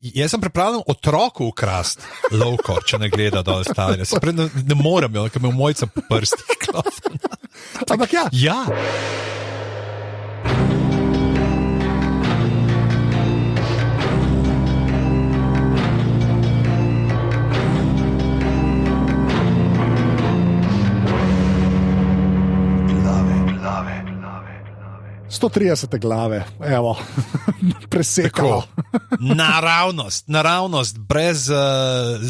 Jaz sem pripravljen otroku ukrasti lovko, če ne gleda dol stari. Ne morem, ker me v mojca po prstih klopi. Ampak ja. Ja. Glave. 130 glave, evo, presekalo. Naravnost, brez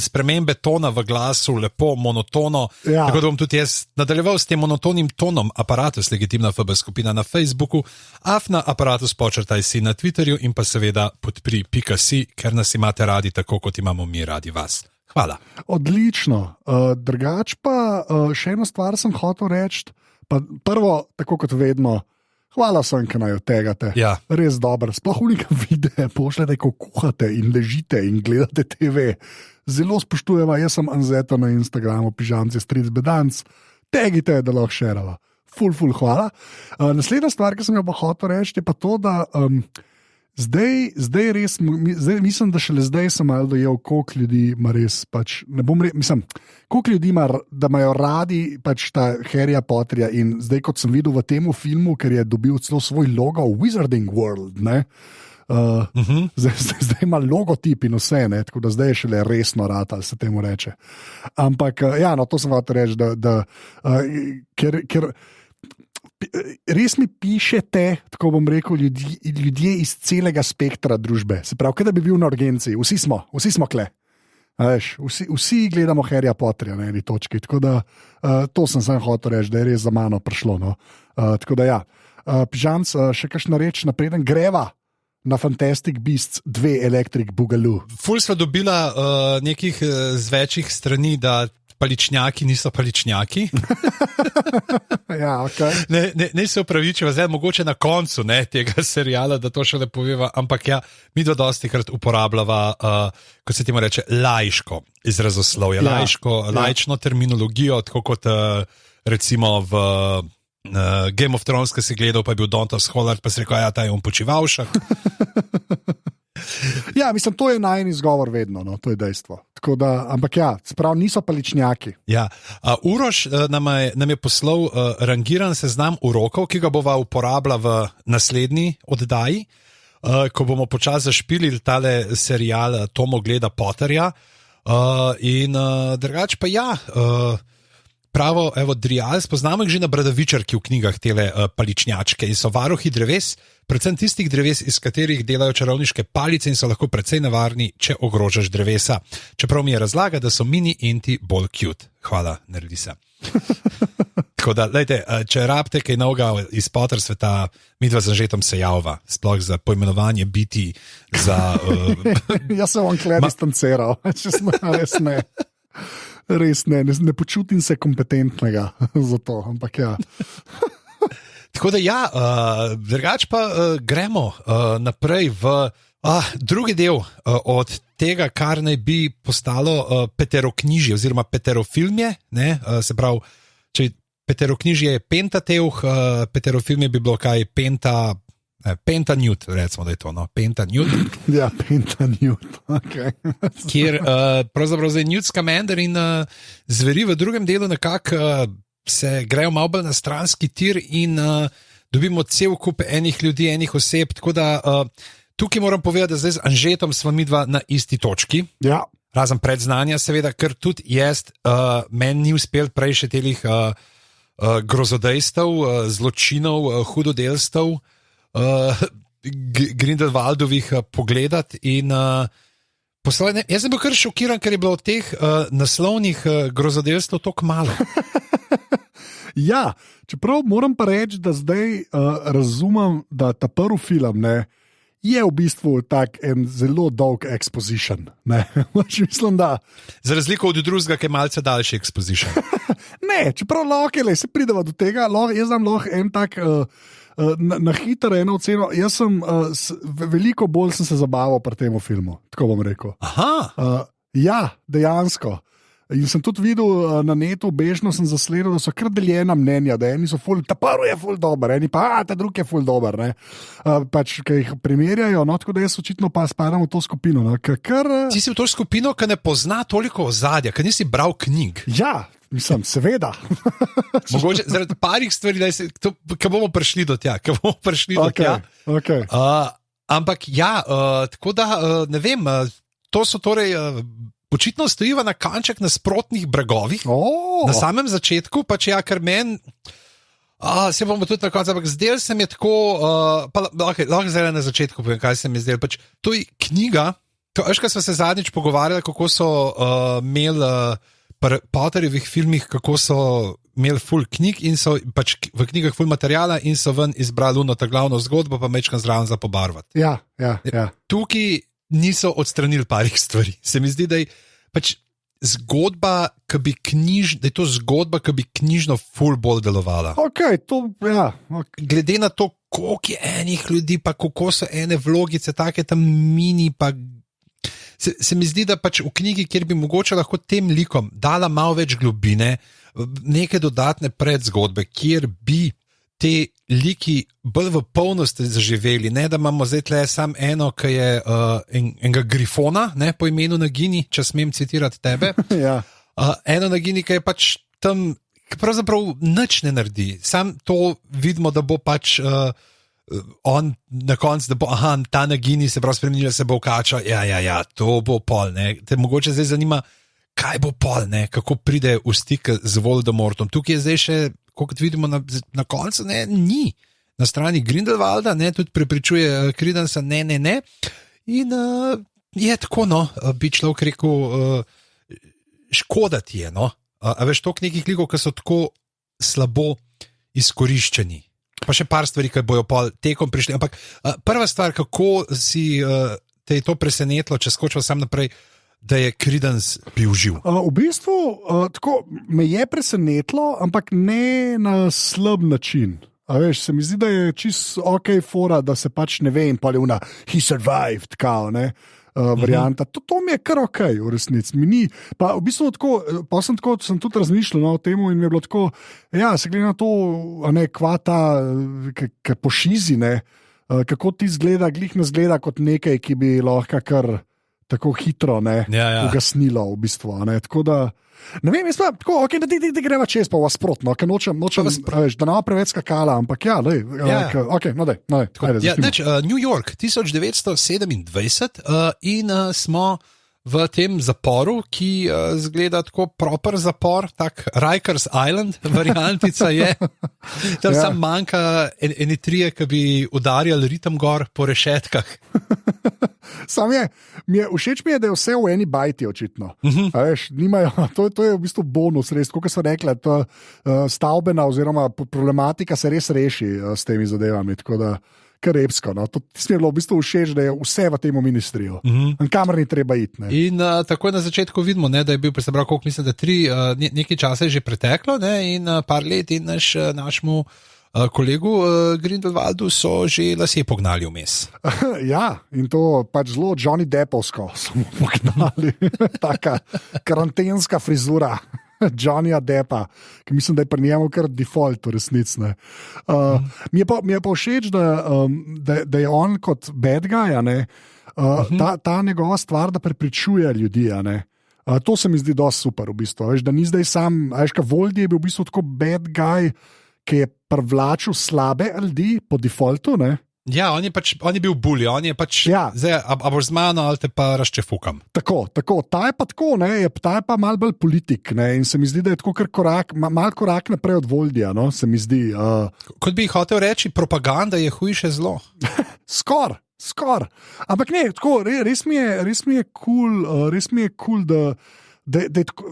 spremembe tona v glasu, lepo, monotono. Ja. Tako da bom tudi jaz nadaljeval s tem monotonim tonom. Aparatus, legitimna FB skupina na Facebooku, afna aparatus počrtaj si na Twitterju in pa seveda podpri.si, ker nas imate radi tako, kot imamo mi radi vas. Hvala. Odlično. Drugač pa še eno stvar sem hotel reči. Prvo, tako kot vedno, hvala sem, ker naj odtegate. Ja. Res dobro. Sploh v nekem videu pošljete, ko kuhate in ležite in gledate TV. Zelo spoštujeva, jaz sem Anzeta na Instagramu, pižamci Stric Bedanc. Tegite, da lahko šerava. Ful, hvala. Naslednja stvar, ki sem jo pa hotel reči, je pa to, da zdaj res, mislim, da šele zdaj sem malo dojel, koliko ljudi ima res, pač, ne bom rekel, koliko ljudi ima, da imajo radi pač ta Harryja Potterja in zdaj, kot sem videl v tem filmu, ker je dobil celo svoj logo Wizarding World, ne? Zdaj ima logotip in vse, ne? Tako da zdaj je šele resno rad, ali se temu reče. Ampak, ja, no, to sem hotel reči, ker res mi pišete, tako bom rekel, ljudje iz celega spektra družbe. Se pravi, kaj da bi bil na urgenci, vsi smo kle. Vsi gledamo Harryja Potterja na eni točki, tako da to sem hotel reči, da je res za mano prišlo. No. Tako da ja, Pižamc, še kakšna reč napreden, greva na Fantastic Beasts 2 Electric Boogaloo. Ful sva dobila nekih z večjih strani, da paličnjaki niso paličnjaki. Ja, okay. Ne se upravičiva, zdaj mogoče na koncu tega seriala, da to še ne poveva, ampak ja, mi dva dosti krat uporabljava, kot se temu reče, laiško izrazoslovje, laično terminologijo, tako kot recimo v Game of Thrones, ki si gledal, pa je bil Dontos Hollard, pa si rekel, ja, ta je on počivalšek. Ja, mislim, to je najin izgovor vedno, no, to je dejstvo. Tako da, ampak ja, sprav niso paličnjaki. Ja, Uroš nam je poslal rangiran seznam urokov, ki ga bova uporabila v naslednji oddaji, ko bomo počasi zašpilili tale serial Tomo gleda Potterja. In drugače pa ja, pravo, evo, Drial, spoznamo jih že na Bradavičarki v knjigah tele paličnjačke in so varuhi dreves, predvsem tistih dreves, iz katerih delajo čarovniške palice in so lahko precej nevarni, če ogrožaš drevesa. Čeprav mi je razlaga, da so mini enti bolj cute. Hvala, naredi se. Tako da, lejte, če rabite kaj novega iz Potter sveta, midva z Anžetom se javva, sploh za poimenovanje biti za... Jaz se vam kle distanciral, če smo res ne. Res ne počutim se kompetentnega za to, ampak ja. Tako da ja, drugače pa gremo naprej v drugi del od tega, kar naj bi postalo peteroknjižje oziroma peterofilmje, ne? Se pravi, če peteroknjižje je Pentateuch, peterofilmje bi bilo kaj Pentanewt, recimo, da je to, no, Pentanewt. Ja, Pentanewt, ok. Kjer pravzaprav zdaj Newt Scamander in zveri v drugem delu nekako se grejo malo bolj na stranski tir in dobimo cel kup enih ljudi, enih oseb, tako da tukaj moram povedati, da zdaj z Anžetom smo midva na isti točki. Ja. Razen predznanja, seveda, ker tudi jaz, meni ni uspel prej še telih grozodejstev, zločinov, hudodelstev, Grindelwaldovih pogledati in jaz sem bil kar šokiran, ker je bilo od teh naslovnih grozodelstev toliko malo. Ja, čeprav moram pa reči, da zdaj razumem, da ta prvi film je v bistvu tak en zelo dolg exposition. Mislim, da... Za razliko od drugega, ki je malce daljši exposition. Ne, čeprav lahko, se prideva do tega, jaz znam lahko en tak... Na hitro eno oceno, jaz sem veliko bolj sem se zabaval pri tem filmu, tako bom rekel. Aha. Ja, dejansko. In sem tudi videl na netu, bežno sem zasledil, da so kar deljena mnenja, da eni so ful, ta prvi je ful dober, eni pa ta drugi je ful dober. Pač, ki jih primerjajo, no, tako da jaz očitno pa spadam v to skupino. No, Ti si v to skupino, ki ne pozna toliko ozadja, ki nisi bral knjig. Ja. Mislim, seveda. Mogoče zaradi parih stvari, ki bomo prišli do tja. Okay. Ampak ja, tako da ne vem, to so torej očitno stojiva na kanček nasprotnih bregovih. Na samem začetku, pač ja, ker meni, se bomo tudi na koncu, ampak zdel se mi je tako, lahko zdaj na začetku povem, kaj se mi je zdel. Pač, to je knjiga, veš, ko smo se zadnjič pogovarjali, kako so imeli pri Potterjevih filmih, kako so imeli ful knjig in so pač v knjigah ful materijala in so ven izbrali ta glavno zgodbo, pa mečkam zraven za pobarvati. Ja. Tukaj niso odstranili parih stvari. Se mi zdi, da je pač zgodba, da je to zgodba, ki bi knjižno ful bolj delovala. Okay. Glede na to, koliko je enih ljudi, pa kako so ene vlogice, take tam mini, pa se mi zdi, da pač v knjigi, kjer bi mogoče lahko tem likom dala malo več globine, neke dodatne predzgodbe, kjer bi te liki bolj v polnosti zaživeli, ne da imamo zdaj tle sam eno, ki je enega grifona, ne, po imenu Nagini, če smem citirati tebe. Ja. Eno Nagini, ki je pač tam, ki pravzaprav nič ne naredi. Sam to vidimo, da bo pač on na koncu, da bo, ta Nagini se prav spremenila, se bo kača, ja, to bo pol, ne. Te mogoče zdaj zanima, kaj bo pol, ne, kako pride v stik z Voldemortom. Tukaj je zdaj še, kot vidimo na koncu, ne, ni. Na strani Grindelwalda, ne, tudi prepričuje Credenca, ne. In je tako, no, bi človek rekel, škoda ti je, no. A veš, toliko nekih likov, ki so tako slabo izkoriščeni. Pa še par stvari, ki bojo pol tekom prišli. Ampak prva stvar, kako te je to presenetilo, če skočil sam naprej, da je Credence bil živ? V bistvu tako, me je presenetilo, ampak ne na slab način. A veš, se mi zdi, da je čisto ok fora, da se pač ne vem, pa je una he survived, kao, ne, varianta. To mi je kar ok, v resnici. Mi ni, pa v bistvu tako, pa sem tudi razmišljal o tem in mi je bilo tako, ja, se glede na to, ne, kvata, ki pošizi, ne, kako ti zgleda, glih ne zgleda kot nekaj, ki bi lahko kar tako hitro, ne, ugasnilo v bistvu, ne, tako da, ne vem, jaz pa, tako, ok, da greva čez pa vas sprotno, ker nočem, veš, da nama preveč skakala, ampak ja, dej, ok, no dej, New York, 1927 in smo v tem zaporu, ki zgleda tako proper zapor, tak Rikers Island variantica je. Tam sam manjka eni trije, ki bi udarjali ritem gor po rešetkah. Sam je, všeč mi je, da je vse v eni bajti očitno. Veš, nimajo, to je v bistvu bonus, res, kot so rekli, stavbena oziroma problematika se res reši s temi zadevami, tako da kar epsko. No. To mi je bilo v bistvu všeč, da je vse v tem ministriju. Kamor ni treba iti. Ne. In takoj na začetku vidimo, ne, da je bil, presebral, koliko mislim, da nekaj časa je že preteklo, ne, in par let in našemu kolegu Grindelwaldu so že lasje pognali vmes. Ja, in to pač zelo Johnny Deppovsko smo pognali. Taka karantenska frizura. Johnnyja Deppa, ki mislim, da je pri njemu kar default v resnici. Mi je pa všeč, da je on kot bad guy, ta njegova stvar, da prepričuje ljudi. To se mi zdi dosti super, v bistvu. Veš, da ni zdaj sam, veš, ka Voldy je bil v bistvu tako bad guy, ki je privlačil slabe ljudi po defaultu, ne? Ja, on je bil bully, on je pač, zdaj, a boš z mano ali te pa razčefukam. Tako, ta je pa tako, ne, ta je pa mal bolj politik, ne, in se mi zdi, da je tako kar mal korak naprej od Voldyja, no, se mi zdi. Kot bi hotel reči, propaganda je hujše zlo. Skor. Ampak ne, tako, res mi je cool, da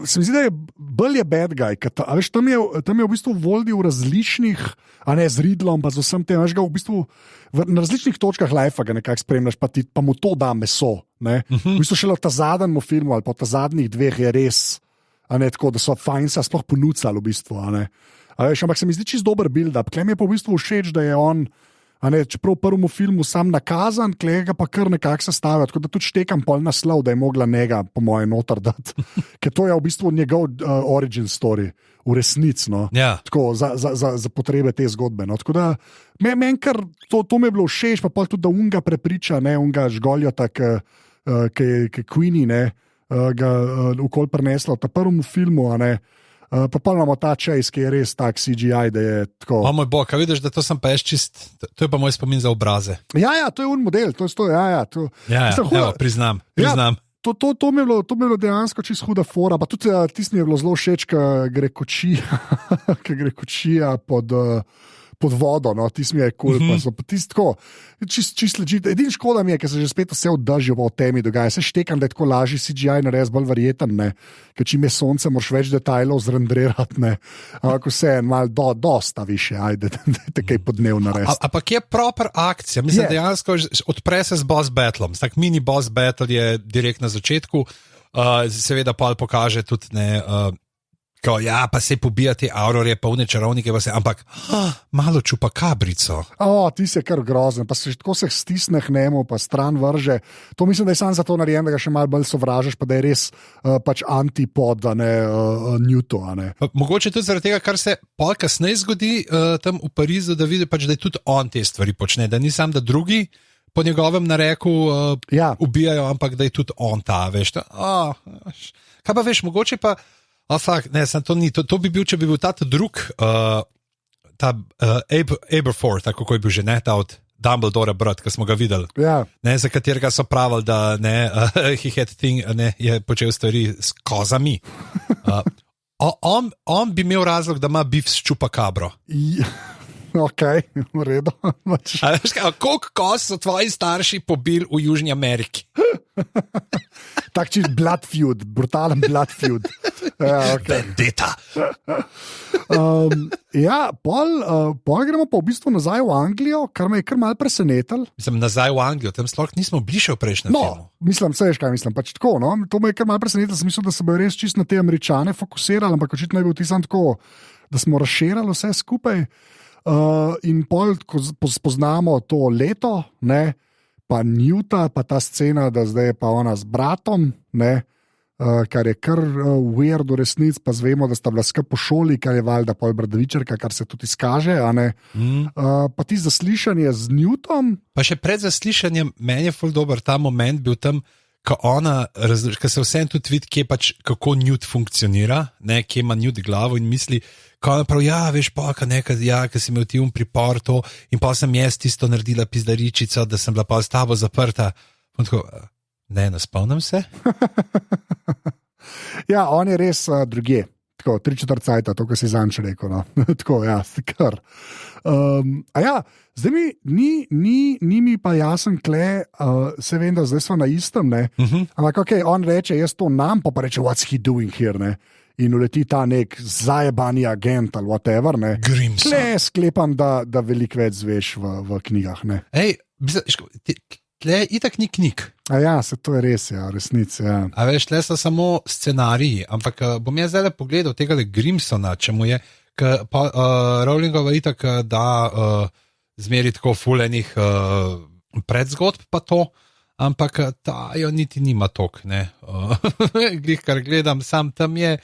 se mi zdi, da je bolj je bad guy, veš, tam je v bistvu Voldy v različnih, a ne z Riddlom, pa z vsem tem, veš ga v bistvu na različnih točkah life ga nekako spremljaš, pa mu to da meso, ne. V bistvu šele v ta zadnjem filmu ali pa v ta zadnjih dveh je res, a ne, tako, da so fajn se sploh ponucali v bistvu, a ne. A veš, ampak se mi zdi čisto dober build-up, klem je pa v bistvu všeč, da je on Čeprav v prvem filmu sam nakazan, klega pa kar nekako sestavlja, tako da tudi štekam pol naslov, da je mogla njega, po mojem, noter dati. Ker to je v bistvu njegov origin story, v resnici, no. Tako, za potrebe te zgodbe. No. Tako da, meni kar to mi je bilo všeč, pa pol tudi, da unga prepriča, ne, unga žgoljota, ki Queenie, ne, ga ukol prenesla v ta prvem filmu, pa imamo ta chase, ki je res tak CGI, da je tako. O moj bog, a vidiš, da to sem pa čist, to je pa moj spomin za obraze. Ja, to je un model, to je to, evo, priznam. To mi je bilo dejansko čisto huda fora, pa tudi tisti mi je bilo zelo všeč, ki gre kočija pod vodo, no, tisti mi je kul, pa tisti tako, čist ležite. Edini škoda mi je, ker se že spet vse oddažijo v temi dogaja. Se štekam, da je tako lažji CGI narediti, bolj verjeten, ne, ker čim je sonce, moraš več detajlov zrenderirati, ne, ampak vse je malo dosta više, ajde, da kaj podnev narediti. Ampak je proper akcija, mislim, dejansko odpre se z boss battlom, tak mini boss battle je direkt na začetku, seveda pa pokaže tudi, ne, pa se pobija te aurore, polne čarovnike, ampak malo čupa kabrico. Ti si kar grozen, pa se tako se stisne nemo, pa stran vrže. To mislim, da je sam zato narejen, da ga še malo bolj sovražaš, pa da je res pač antipod, Newton. Mogoče tudi zaradi tega, kar se pol kasneje zgodi tam v Parizu, da vidi pač, da je tudi on te stvari počne, da ni sam, da drugi po njegovem nareku ubijajo, ampak da je tudi on ta, veš. Kaj pa veš, mogoče pa to bi bil, če bi bil ta drug, ta Aberforth, tako kot je bil že, ne, ta od Dumbledore brat, ki smo ga videli, ne, za katerega so pravili, da ne, he had thing, ne, je počel stvari s kozami. On bi imel razlog, da ima bif s čupakabro. Ok, v redu. Koliko koz so tvoji starši pobili v Južni Ameriki? Tak čist blood feud, brutalen blood feud. Vendetta. Pol gremo pa v bistvu nazaj v Anglijo, kar me je kar malo presenetilo. Mislim, nazaj v Anglijo, tam sploh nismo bili še v prejšnjem filmu. Mislim, veš kaj mislim, pač tako, no, to me je kar malo presenetilo, sem mislil, da se bojo res čist na te Američane fokusirali, ampak očitno je bil tisan tako, da smo razširali vse skupaj. In pol, ko spoznamo to leto, ne, pa Newta, pa ta scena, da zdaj je pa ona z bratom, ne, kar je kar weird v resnici, pa zvemo, da sta bila skupaj po šoli, kar je valjda pol bradavičarka, kar se tudi izkaže, pa ti zaslišanje z Newtom. Pa še pred zaslišanjem, meni je ful dober ta moment bil tam, ko se vsem tudi vidi, kako Newt funkcionira, ne, kje ima Newt glavo in misli, ko ona prav, veš pa, ki si imel ti pripor to in pa sem jaz tisto naredila pizdaričico, da sem bila pa s tabo zaprta. Tako, ne spomnim se. Ja, on je res drugje. Tako, 3/4 cajta, to, kar si zanče rekel. No. Tako, kar. Zdaj ni mi pa jasen kle, se vem, da zdaj smo na istem, ne. Ampak on reče, jaz to nam, pa reče, what's he doing here, ne. In uleti ta nek zajebani agent ali whatever, ne. Grimson. Tle sklepam, da veliko več zveš v knjigah, ne. Tle itak ni knjig. Se to je res, resnici, A veš, tle so samo scenariji, ampak bom jaz zdaj pogledal tega Grimsona, če mu je, Rowlingova itak da zmeri tako fulejnih predzgodb pa to, ampak ta jo niti nima tok, ne. Glih, kar gledam, sam tam je,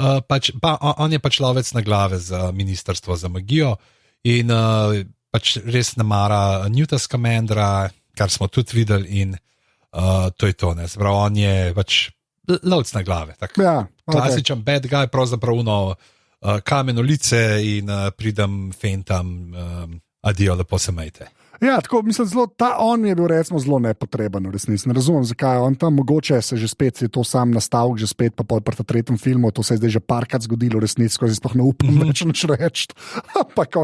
on je pač lovec na glave za ministrstvo za magijo in pač res namara Newta Scamandra, kar smo tudi videli in to je to, ne. Sprav, on je pač lovec na glave, tako. Klasičen bad guy, pravzaprav kameno lice in pridem, fentam, adijo, lepo se majte. Tako, mislim, on je bil recimo zelo nepotreben, v resnici. Ne razumem, zakaj on tam mogoče se že spet, je to sam nastavil, že spet pa pol pri tretjem filmu, to se je zdaj že parkrat zgodilo, v resnici, ko si sploh ne upam več reči. Ampak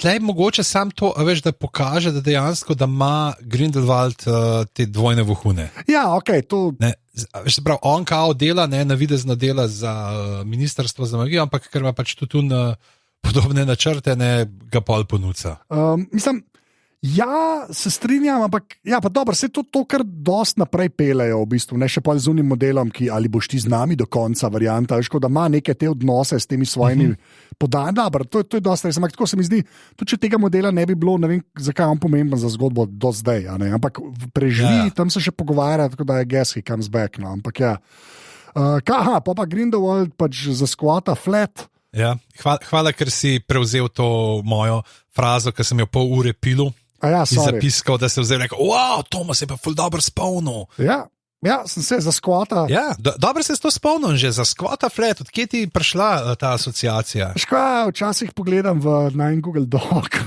tlej mogoče sam to, veš, da pokaže, da dejansko, da ima Grindelwald te dvojne vohune. To... Veš, prav, on kao dela, ne, navidezno dela za ministrstvo za magijo, ampak ker ima pač tudi podobne načrte, ne, ga pol ponuca. Mislim, Ja, se strinjam, ampak ja, pa dobro, se to kar dost naprej pelejo, v bistvu, ne še pa z unim modelom, ki ali boš ti z nami do konca, varianta, veš, da ima neke te odnose s temi svojimi podajanji. Dobro, to je dosti res, ampak tako se mi zdi, tudi če tega modela ne bi bilo, ne vem, zakaj je on pomemben za zgodbo do zdaj, ampak preživi, tam se še pogovarja, tako da je guess he comes back, no, ampak ja. Pa Grindelwald pač za squata flat. Ja, hvala, ker si prevzel to mojo frazo, ki sem jo pol ure pilu. Ja, in zapiskal, da se je vzel rekel, wow, Tomas je pa ful dobro spomnil. Ja, sem se za skvota. Ja, dobro se je to spomnil že, za skvota flat, odkje ti prišla ta asociacija? Škva, včasih pogledam na Google Doc.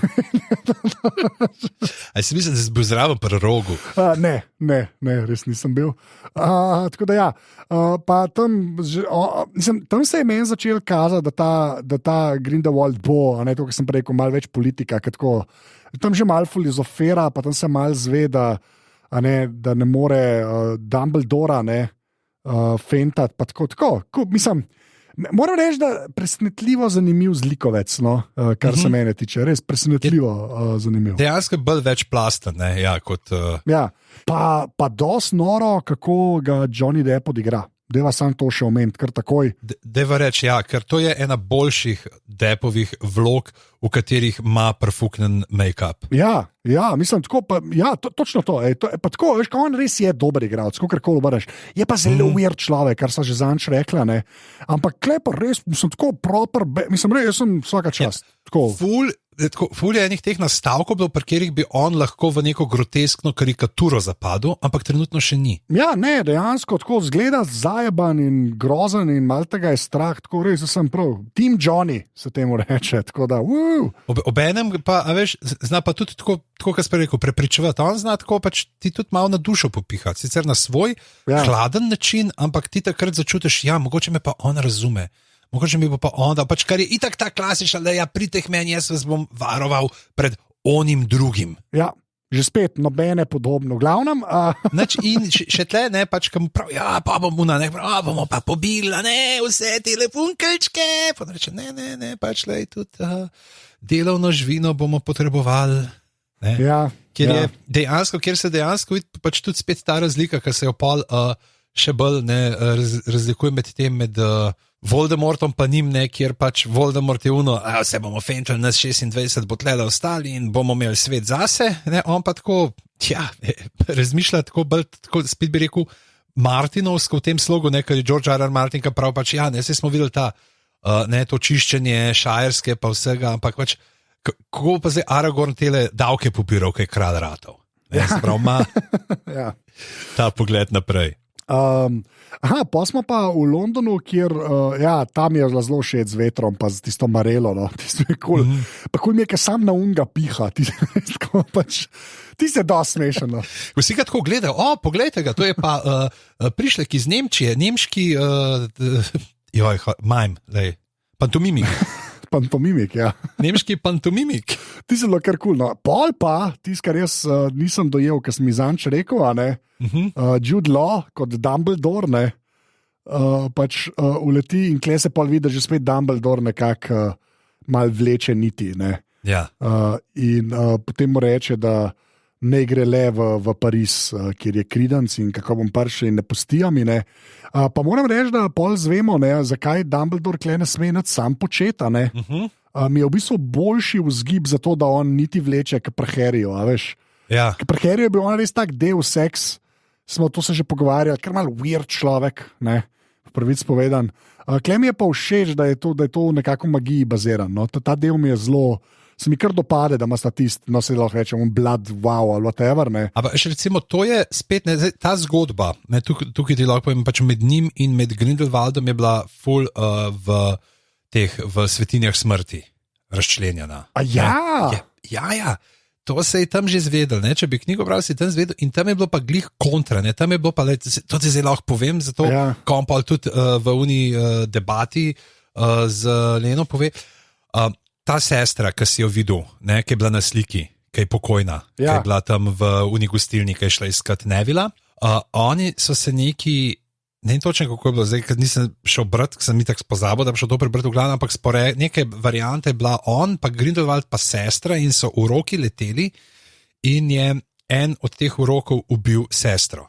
A si mislil, da si bil zraven pri rogu? Ne, res nisem bil. Tako da ja, pa tam se je meni začel kazati, da ta Grindelwald bo, to, kar sem prej rekel, malo več politika, tam že malo filozofira, pa tam se malo zve, da ne more Dumbledora fentati. Mislim, moram reči, da je presenetljivo zanimiv zlikovec, no, kar se mene tiče. Res presenetljivo zanimiv. Dejansko je bolj večplasten, kot. Ja, pa dosti noro, kako ga Johnny Depp odigra. Deva sam to še omeniti, kar takoj. Deva reči, ja, ker to je ena boljših Deppovih vlog, v katerih ima perfuknen make-up. Ja, mislim, tako pa, ja, točno to. Pa tako, veš, on res je dober igralec, kakorkoli obrneš. Je pa zelo weird človek, kar sva že zanč rekla, ne. Ampak klepa res, mislim, tako proper, mislim, res, jaz sem vsaka čast. Ful je enih teh nastavkov, pri katerih bi on lahko v neko groteskno karikaturo zapadel, ampak trenutno še ni. Ja, ne, dejansko tako zgleda zajeban in grozen in malo tega je strah, tako res sem prav. Team Johnny se temu reče, tako da, Obenem pa, a veš, zna pa tudi tako, kot sem rekel, prepričevati. On zna tako pač ti tudi malo na dušo popihati, sicer na svoj hladen način, ampak ti takrat začutiš, ja, mogoče me pa on razume. Mogoče mi bo pa on, pač, kar je itak ta klasična, da ja, pridite meni, jaz vas bom varoval pred onim drugim. Ja, že spet nobene podobno. Glavnem. In še tle, ne, pač, kam prav, ja, pa bomo bomo pa pobili, ne, vse te lepunkelčke. Pa reče, ne, pač, lej, tudi delovno živino bomo potrebovali. Ne? Ja. Kjer se dejansko vidi pač tudi spet ta razlika, ker se jo pol še bolj razlikuje med Voldemortom pa njim, kjer pač Voldemort je vse bomo fentali, nas 26 bo tlele ostali in bomo imeli svet zase, ne, on pa tako, razmišlja tako, spet bi rekel, Martinovsko v tem slogu, ker je George R. R. Martin, ki prav pač, se smo videli to čiščenje šajerske pa vsega, ampak pač, kako pa zdaj Aragorn tele davke pobiral, kaj je kralj ratov. Sprav ima ta pogled naprej. Pa smo pa v Londonu, kjer tam je zelo všeč z vetrom, pa z tisto marelo. No, tisto je cool. Pa kul mi je, ker sam na unga piha. Ti se dosti smešen. No. Vsi ga tako gledajo, poglejte ga, to je pa prišlek iz Nemčije, nemški pantomimik, ja. Nemški pantomimik. Ti se zelo kar kul. No. Pol pa, tisto, kar jaz nisem dojel, ker sem mi zanč rekel, Jude Law kot Dumbledore, pač uleti in kle se pol vidi, da že spet Dumbledore nekako mal vleče niti. Ne. Ja. In potem mu reče, da ne gre le v Pariz, kjer je Credence in kako bom prišel in ne pustijo mi. Ne. Pa moram reči, da pol zvemo, zakaj Dumbledore kle ne sme nič sam početi. Mi je v bistvu boljši vzgib za to, da on niti vleče k Harryju, a veš. Ja. Pri Harryju je bil on res tak del seks, smo to se že pogovarjali, ker malo weird človek, ne, pravic povedan. Kle mi je pa všeč, da je to nekako v magiji baziran. No. Ta del mi je zelo, se mi kar dopade, da ima statist, no se lahko rečem, blood, wow, ali whatever. Ne. Ampak še recimo, to je spet, ta zgodba, ne, tukaj ti lahko povem, pač med njim in med Grindelwaldom je bila full v svetinjah smrti razčlenjena. Ja. To se je tam že zvedel, ne? Če bi knjigo bral, si tam zvedel in tam je bilo pa glih kontra, ne? Tam je bilo pa, to ti zdaj lahko povem, zato ko on pa tudi v uni debati z Leno pove, ta sestra, ki si jo videl, ne? Ki je bila na sliki, ki je pokojna, ki je bila tam v uni gostilni, ki je šla iskat Nevila, oni so se neki, ne vem točno, kako je bilo zdaj, ker nisem šel brati, ker sem mi tako pozabil, da bi šel to prebrati v glavno, ampak neke variante je bila on, pa Grindelwald, pa sestra in so v roki leteli in je en od teh urokov ubil sestro.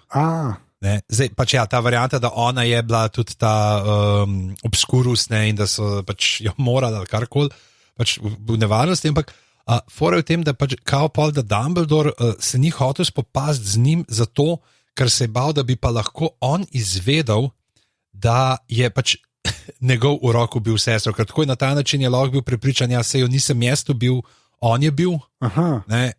Ne? Zdaj, pač ja, ta varianta, da ona je bila tudi ta obskurus, ne, in da so pač jo morali ali karkoli, pač v nevarnosti, ampak fora je v tem, da pač kao pol, da Dumbledore se ni hotel spopasti z njim zato, ker se je bal, da bi pa lahko on izvedel, da je pač njegov urok ubil sestro, ker tako na ta način je lahko bil prepričan, ja, se jo nisem jaz ubil, on je bil. Ne?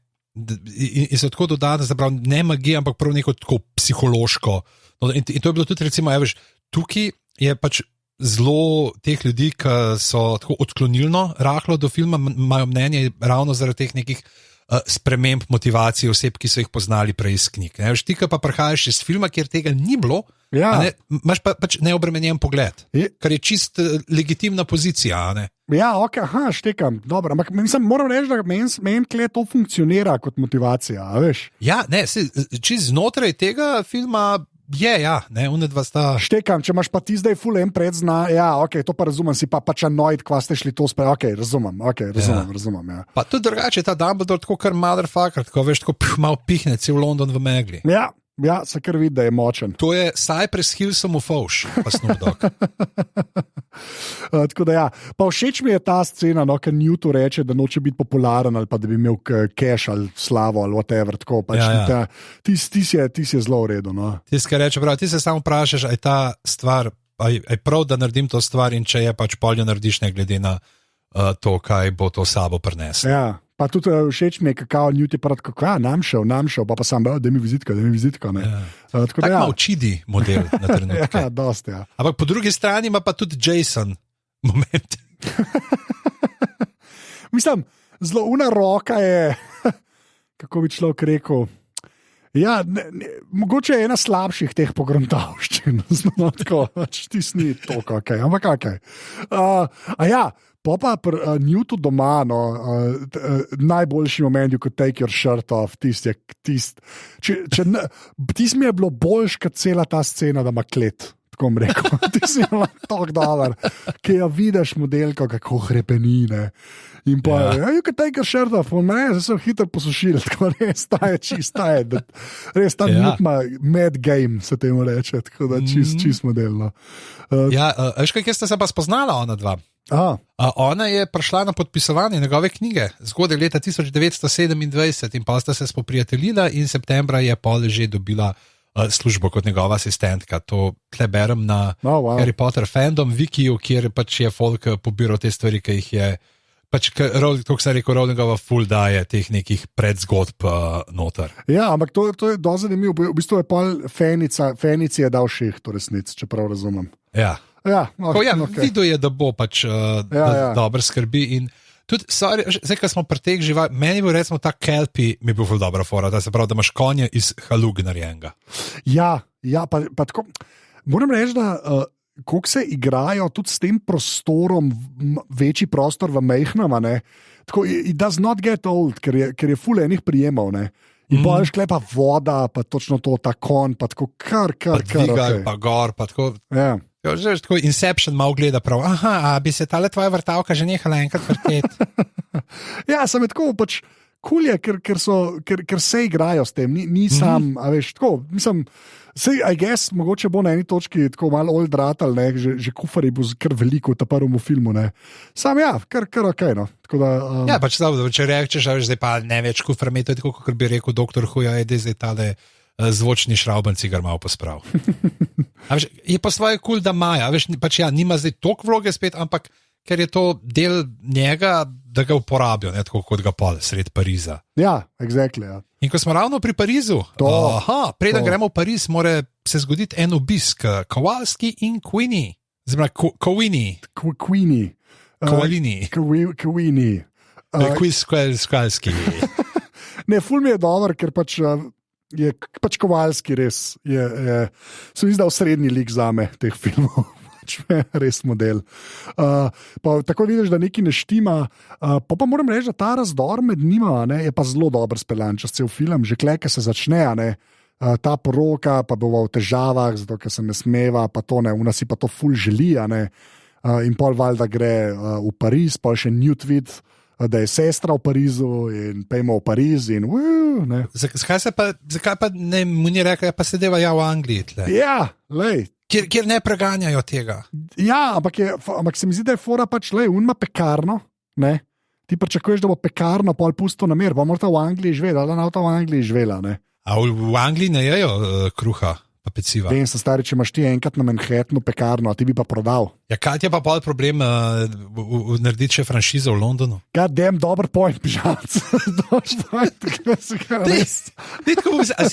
In se tako dodane, zaprav ne magija, ampak prav neko tako psihološko. No, in to je bilo tudi, recimo, veš, tukaj je pač zelo teh ljudi, ki so tako odklonilno rahlo do filma, imajo mnenje ravno zaradi teh nekih sprememb motivacij oseb, ki so jih poznali prej iz knjig. Veš, ti, ki pa prihajaš iz filma, kjer tega ni bilo, imaš pač neobremenjen pogled, kar je čist legitimna pozicija. Ne? Ja, ok, štekam, dobro, ampak moram reči, da meni to funkcionira kot motivacija, veš? Ja, ne, čist znotraj tega filma ne, unedva sta... Štekam, če imaš pa ti zdaj ful en predzna, ja, ok, to pa razumem, si pa pač anoid, kva ste šli to spet, ok, razumem, ja. Pa tudi drugače, ta Dumbledore tako kar motherfucker, tako veš, tako malo pihne cel London v megli. Ja, se kar vidi, da je močen. To je Cypress Hillsom v fauš, pa Snoop Dogg. Tako da ja, pa všeč mi je ta scena, no, ker Newton reče, da noče biti popularen ali pa da bi imel cash ali slavo ali whatever, tako pač ti si zelo v redu, no. Tisti, ki reče, prav, ti se samo vprašaš, aj ta stvar, aj prav, da naredim to stvar in če je pač poljo narediš ne glede na to, kaj bo to sabo prineslo. Ja. Pa tudi všeč mi je, kako Newt je prav, kako nam šel, pa sam bil, da mi vizitka, ne. Tako malo čidi model na trenutke. Ja, dosti, ja. Ampak po drugi strani ima pa tudi Jason moment. Mislim, zelo una roka je, kako bi človek rekel, ja, mogoče je ena slabših teh pogruntavščin, no, tako, stisni to, kakaj, ampak kakaj. Pa Newtu doma, no, najboljši moment, ko take your shirt off, tisti mi je bilo boljš, kot cela ta scena, da ima klet, tako bom rekel. Tisti mi je tako dober, ki jo vidiš modelko, kako hrepenine. In pa, you can take your shirt off, zdaj so hitro posušili, tako res staje, res ta Newt ima mad game, se temu reče, tako da čist modelno. Veš, kaj ste se pa spoznala ona dva? Ona je prišla na podpisovanje njegove knjige zgodaj leta 1927 in pa sta se spoprijateljila in septembra je pol že dobila službo kot njegova asistentka. To tle berem na Harry Potter fandom wikiju, kjer pač je folk pobiral te stvari, ki jih je pač, kako se rekel, Rowlingova ful daje teh nekih predzgodb noter. Ja, ampak to je dosti zanimivo. V bistvu je pol Fenici je dal ših, to resnic, če prav razumem. Ja. Videl je, da bo pač dobro skrbi in tudi, zdaj, ko smo pri teh živali, meni bo recimo ta Kelpie mi bil ful dobra fora, da se pravi, da imaš konje iz halug narejenega. Ja, pa tako, moram reči, da koliko se igrajo tudi s tem prostorom, večji prostor v mejhnem, tako, it does not get old, ker je ful enih prijemov, ne. In pa je šklepa voda, pa točno to, ta konj, pa tako kar. Pa dvigaj, pa gor, pa tako. Ja. Že tako Inception malo gleda prav, bi se tale tvoja vrtavka že nehala enkrat vrteti. Ja, sem je tako pač cool je, ker se igrajo s tem, ni sam, a veš, tako, mislim, sej, I guess, mogoče bo na eni točki tako malo old ratal, ne, že kufari bo kar veliko v ta prvem filmu, ne. Sam ja, kar okej, no. Tako da, Ja, pač zavod, če rečeš, zdaj pa ne več kufar, to je tako, kot bi rekel doktor Huja, zdaj tale zvočni šraubenci ga malo posprav. Je pa svoje kul, da maja, pač ja, nima zdaj toliko vloge spet, ampak ker je to del njega, da ga uporabijo, ne, tako kot ga pol sred Pariza. Ja, exactly, ja. In ko smo ravno pri Parizu, preden gremo v Pariz, mora se zgoditi en obisk, Kowalski in Queenie. Zdaj, Queenie. Kowalski. Ne, ful mi je dober, ker je Kowalski res, se mi zdi, da srednji lik zame teh filmov. Res model. Pa tako vidiš, da nekaj ne štima. Pa moram reči, da ta razdor med njima je pa zelo dober speljan čez cel film. Že kleke se začne, ta poroka pa bo v težavah, zato ker se ne smeva, pa to ne, ona si pa to ful želi, in pol valjda gre v Pariz, pol še Newt vid da je sestra v Parizu in pejmo v Pariz. Zakaj pa ne mu ni rekel, pa sedeva ja v Angliji? Tle. Ja, lej. Kjer ne preganjajo tega. Ja, ampak se mi zdi, da je fora pač, lej, ima pekarno, ne? Ti pričakuješ, da bo pekarno pol pusto na mir, bo morda v Angliji živela, ali na avto v Angliji živela, ne? A v Angliji ne jejo kruha, pa peciva. Vem, se stari, če imaš ti enkrat na Manhattanu pekarno, ti bi pa prodal. Ja, kaj je pa pol problem narediti še franšizo v Londonu? God damn, dober point, pižamc.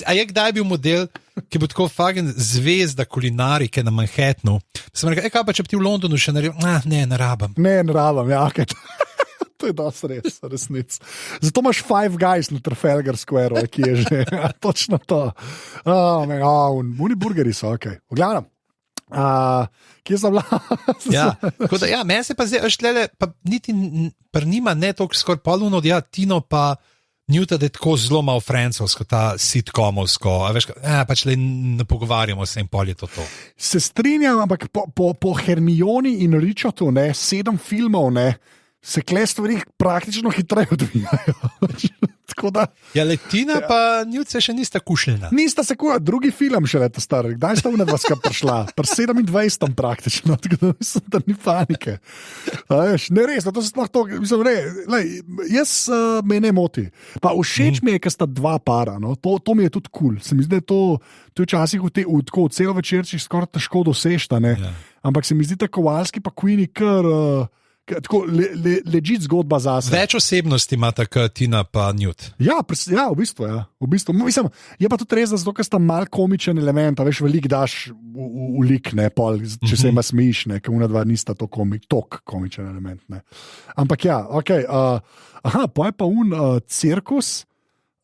A je kdaj bil model, ki bo tako fagen zvezda kulinarike na Manhattanu? Sem rekel, kaj pa če bi ti v Londonu še naredil? Ne rabam. Ne rabam, ja, ok. To je dosti resnic. Zato imaš Five Guys na Trafalgar Square, ki je že točno to. Muni burgeri so, ok. V glavnem, kje sem bila? Ja, meni se pa zdaj, pa niti nima ne toliko skoraj polno, ja, Tino pa Newta, da je tako zelo malo francovsko, ta sitcomovsko, pač le ne pogovarjamo se in pol je to. Se strinjam, ampak po Hermioni in Richardu, 7 filmov, se kle stvari praktično hitreje odvijajo. Ja, Letina pa Newt se še nista kušljena. Nista se kušljena, drugi film še leta star. Kdaj sta unedva skupaj prišla? Pri 27 praktično, tako da mislim, da ni panike. Ne res, to se sploh to, mislim, jaz me ne moti. Pa všeč mi je, ker sta dva para, no? To mi je tudi kul. Se mi zdi, da je to včasih v celo večerčih skoraj težko dosešta, ne? Ja. Ampak se mi zdi, da Kowalski pa Queenie kar... Tako ležit zgodba zase. Več osebnosti ima tako Tina pa Newt. Ja, v bistvu. Mislim, je pa tudi res, da zato, ker sta mal komičen element, a veš, veliko daš v lik, ne, pol, če se ima smiš, ne, ker unadva nista tok komičen element, ne. Ampak ja, okej, pa je pa cirkus,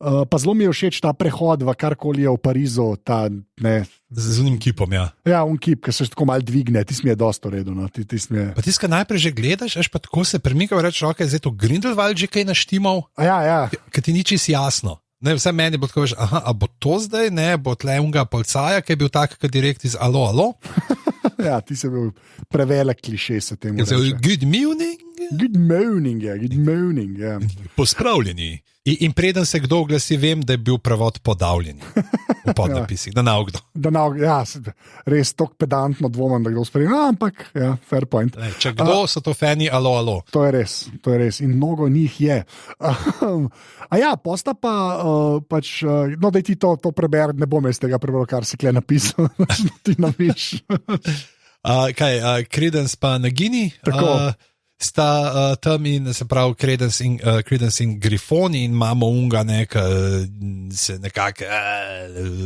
pa zelo mi je všeč ta prehod v karkoli je v Parizu, ta, ne. Z unim kipom, ja. Ja, kip, ki se tako mal dvigne, ti mi je dosto redo, no. Pa ti ska najprej že gledaš, pa tako se premikal, reči, ok, zdaj to Grindelwald že kaj naštimal, ja. Ker ti ni čisto jasno. Ne, vse meni bo tako, a bo to zdaj, ne, bo tle unga polcaja, ki je bil tak, ki direkt iz alo. Ja, ti si bil prevelik kliše se temu reče. Good morning. Good morning, ja. Pospravljeni. In preden se kdo oglasi, vem, da je bil prevod podavljen v podnapisih, da naugdo. Ja, res tako pedantno dvomim, da kdo spremlja, ampak ja, fair point. Če kdo so to fani, alo. To je res in mnogo njih je. A ja, posta pa pač, no da ti to preber, ne bom jaz tega prebral, kar si kle napisal, ti napiš. Credence pa Nagini. Tako. Sta tam in se pravi Credence in Grifoni in imamo unga nekako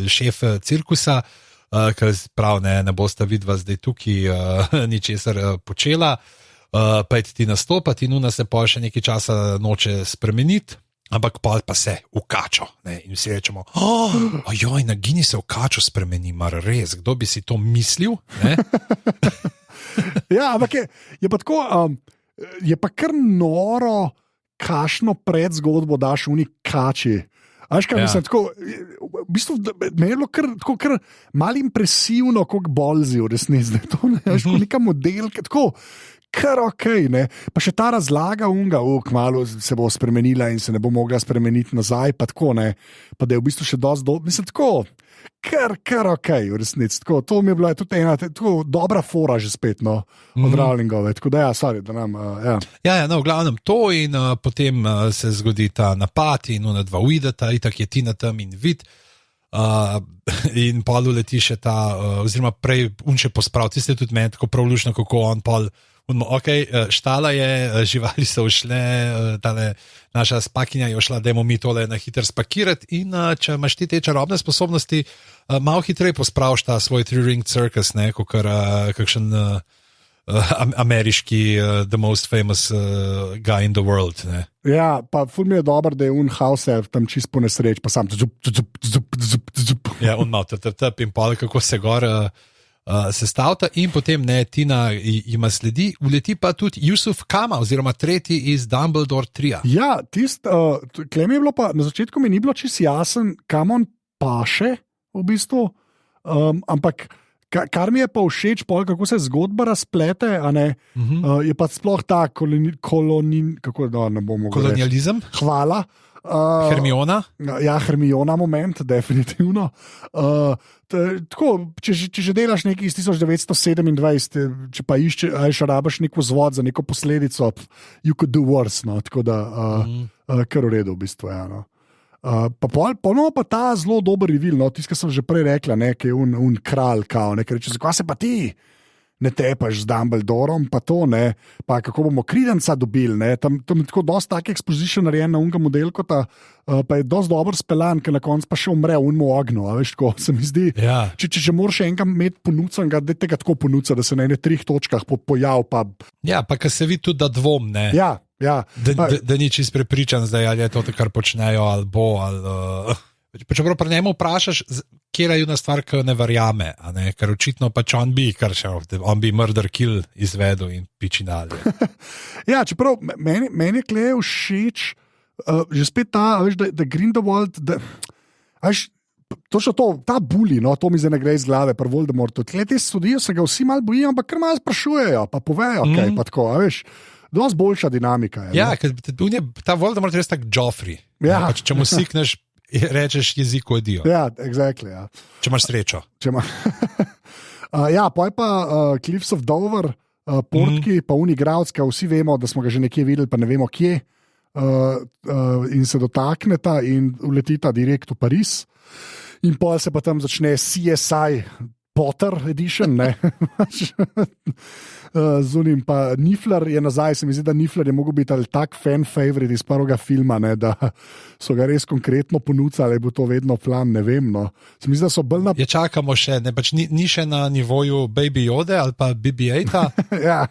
šef cirkusa, ki prav ne bosta vidva zdaj tukaj ničesar počela, pa je ti nastopati in una se pa še nekaj časa noče spremeniti, ampak pa se v kačo, ne, in vsi rečemo, ojoj, Nagini se v kačo spremeni, mar res, kdo bi si to mislil, ne? Ja, ampak je pa tako... Je pa kar noro, kašno predzgodbo daš v neki kači. Mislim, tako, v bistvu, me je bilo kar malo impresivno, kako bolzi v resnici, da je to neka modelka, tako kar ok, ne. Pa še ta razlaga unga, kmalu se bo spremenila in se ne bo mogla spremeniti nazaj, pa tako, ne. Pa da je v bistvu še dosti mislim, tako, kar ok, v resnici, tako, to mi je bila tudi ena, tako dobra fora že spet, no, od Rowlingove, tako da ja, sorry, da nam, ja. Ja, no, v glavnem to in potem se zgodi ta napad in ona dva uideta, itak je Tina tam in vid, in pol uleti še ta, oziroma prej unče posprav, tiste tudi meni tako prav lušno, kako on pol, štala je, živali so ušle, tale naša spakinja je ušla, dajmo mi tole na hiter spakirati in če imaš ti te čarobne sposobnosti, malo hitreje pospraviš ta svoj three-ring circus, ne, kakšen ameriški the most famous guy in the world, ne. Ja, pa ful mi je dober, da je house elf tam čist po nesreč, pa sam zup. Ja, on malo trp in pol, kako se gor sestavta in potem ne, Tina ima sledi, uleti pa tudi Yusuf Kama oziroma tretji iz Dumbledore trija. Ja, tle mi je bilo pa, na začetku mi ni bilo čisto jasen, kam on paše v bistvu, ampak Kar mi je pa všeč, kako se zgodba razplete, je pa sploh ta kolonializem. Hvala. Hermiona? Ja, Hermiona moment, definitivno. Tako, če že delaš nekaj iz 1927, če pa iščeš, rabaš neko vzvod za neko posledico, you could do worse, no? Tako da, kar v redu v bistvu, ja, no. Ponovno pa ta zelo dober revil, no, tisto, kar sem že prej rekla, nekaj kralj, kao, nekaj reče, zakaj se pa ti ne tepaš z Dumbledorom, pa to ne, pa kako bomo Credenca dobili, ne, tam je tako dosti tak exposition narejen na unga modelko, pa je dosti dober speljan, ker na koncu pa še umre v unmu ognju, a veš, tako se mi zdi. Ja. Če moraš enega imeti ponucanega, da tega tako ponuca, da se na ene 3 točkah pojav, pa... Ja, pa kar se vidi tudi, da dvom, ne. Ja. Da ni čist prepričan zdaj, ali je to, kar počnejo, ali bo, ali... Čeprav pri njemu vprašaš, kje je ena stvar, ki jo ne verjame, ker očitno pač on bi murder kill izvedel in pičinali. Ja, čeprav meni je klej všeč, že spet ta, veš, da Grindelwald, točno to, ta bully, no, to mi zdaj ne gre iz glave, pri Voldemortu, te sodijo, se ga vsi malo bojijo, ampak kar malo sprašujejo, pa povejo, kaj pa tako, veš. Dosti boljša dinamika je. Ja, ker ta Voldemort je res tak Joffrey. Ja. Pač, če mu sikneš, rečeš jeziku odijo. Ja, exactly, ja. Če imaš srečo. Ja, pa je pa Cliffs of Dover, Portki, pa Unigradska, vsi vemo, da smo ga že nekje videli, pa ne vemo kje, in se dotakneta in uletita direkt v Pariz. In pol se pa tam začne CSI Potter edition, ne? Zunim pa Niffler je nazaj, se mi zdi, da Niffler je mogel biti ali tak fan favorite iz prvega filma, ne, da so ga res konkretno ponudili, ali bo to vedno plan, ne vem, no. Se mi zdi, da so bolj na... Ja, čakamo še, ne, pač ni še na nivoju Baby Yode ali pa BB-8, ja.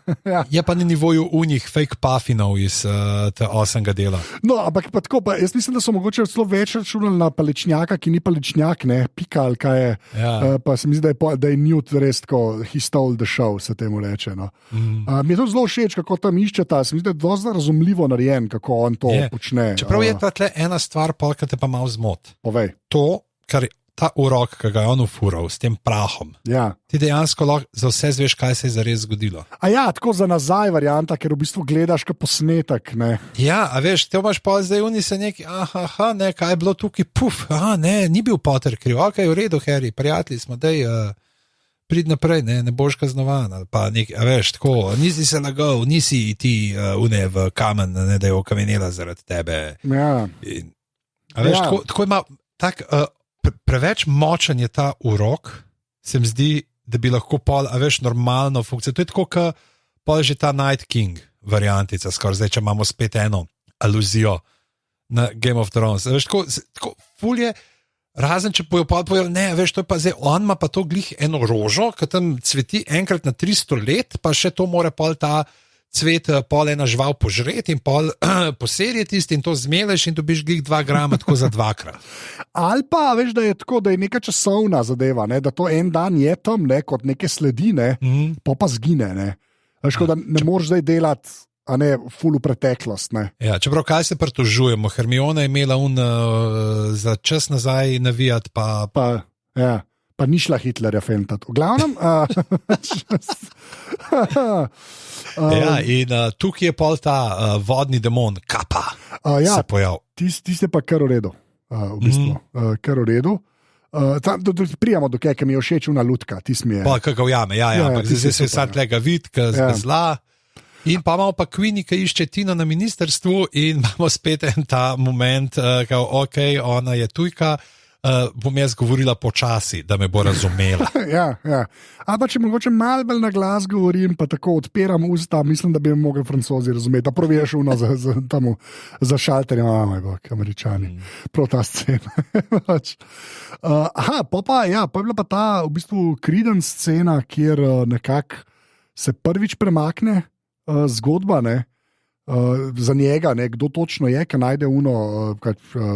Je pa na nivoju unih fake puffinov iz te 8. dela. No, ampak pa tako, pa jaz mislim, da so mogoče celo več računali na palečnjaka, ki ni palečnjak, ne, Pika ali kaj je, pa se mi zdi, da je Newt res tako, he stole the show, se temu reče, no. Mi je to zelo všeč, kako tam iščeta, se mi zdi, da je dosti razumljivo narejen, kako on to počne. Čeprav je ta tle ena stvar, ki te pa malo zmot. Povej. To, kar ta urok, ki ga je on ufural s tem prahom, ti dejansko lahko za vse zveš, kaj se je zares zgodilo. A ja, tako za nazaj varianta, ker v bistvu gledaš kot posnetek, ne. Ja, a veš, te imaš pa zdaj oni se neki, ne, kaj je bilo tukaj, ne, ni bil Potter kriv, v redu, Harry, prijatelji smo, dej, prid naprej, ne boš kaznovan, ali pa nekaj, a veš, tako, nisi se lagal, nisi ti v kamen, ne, da je okamenela zaradi tebe. Ja. In, a veš, tako ima, preveč močen je ta urok, se mi zdi, da bi lahko pol, a veš, normalno funkcijo. To je tako, kot pol že ta Night King variantica, skoraj zdaj, če imamo spet eno aluzijo na Game of Thrones. A veš, tako ful je, razen če povedal, ne, veš, to je pa zdaj, on ima pa to glih eno rožo, ki tam cveti enkrat na 300 let, pa še to mora pol ta cvet, pol ena žival požreti in pol poserje tisti in to zmeleš in dobiš glih 2 grama tako za 2-krat. Ali pa, veš, da je tako, da je neka časovna zadeva, ne, da to en dan je tam, ne, kot neke sledi, ne, pa zgine, ne. Veš, da ne moreš zdaj delati, a ne ful v preteklost, ne. Ja, čeprav kaj se pritožujemo, Hermiona je imela za čas nazaj navijati, pa ni šla Hitlerja fentati. V glavnem... ja, in tukaj je pol ta vodni demon, Kappa, se pojav. Tiste pa kar v redu, v bistvu, kar v redu. Prijamo do kaj, ki mi je všeč una lutka, ti smi je. Pa kako ujame, ampak zdaj se sad tega vid, ki zla. In pa imamo pa Queenie, ki išče Tino na ministrstvu in imamo spet en ta moment, ok, ona je tujka, bom jaz govorila počasi, da me bo razumela. Ja. Ali pa če mogoče malo bolj na glas govorim, pa tako odpiram usta, mislim, da bi me mogli Francozi razumeti. Prvi je šel za šalterjem, Američani, prav ta scena. Pa je bila pa ta v bistvu Credence scena, kjer nekako se prvič premakne zgodba, ne, za njega, ne, kdo točno je, ki najde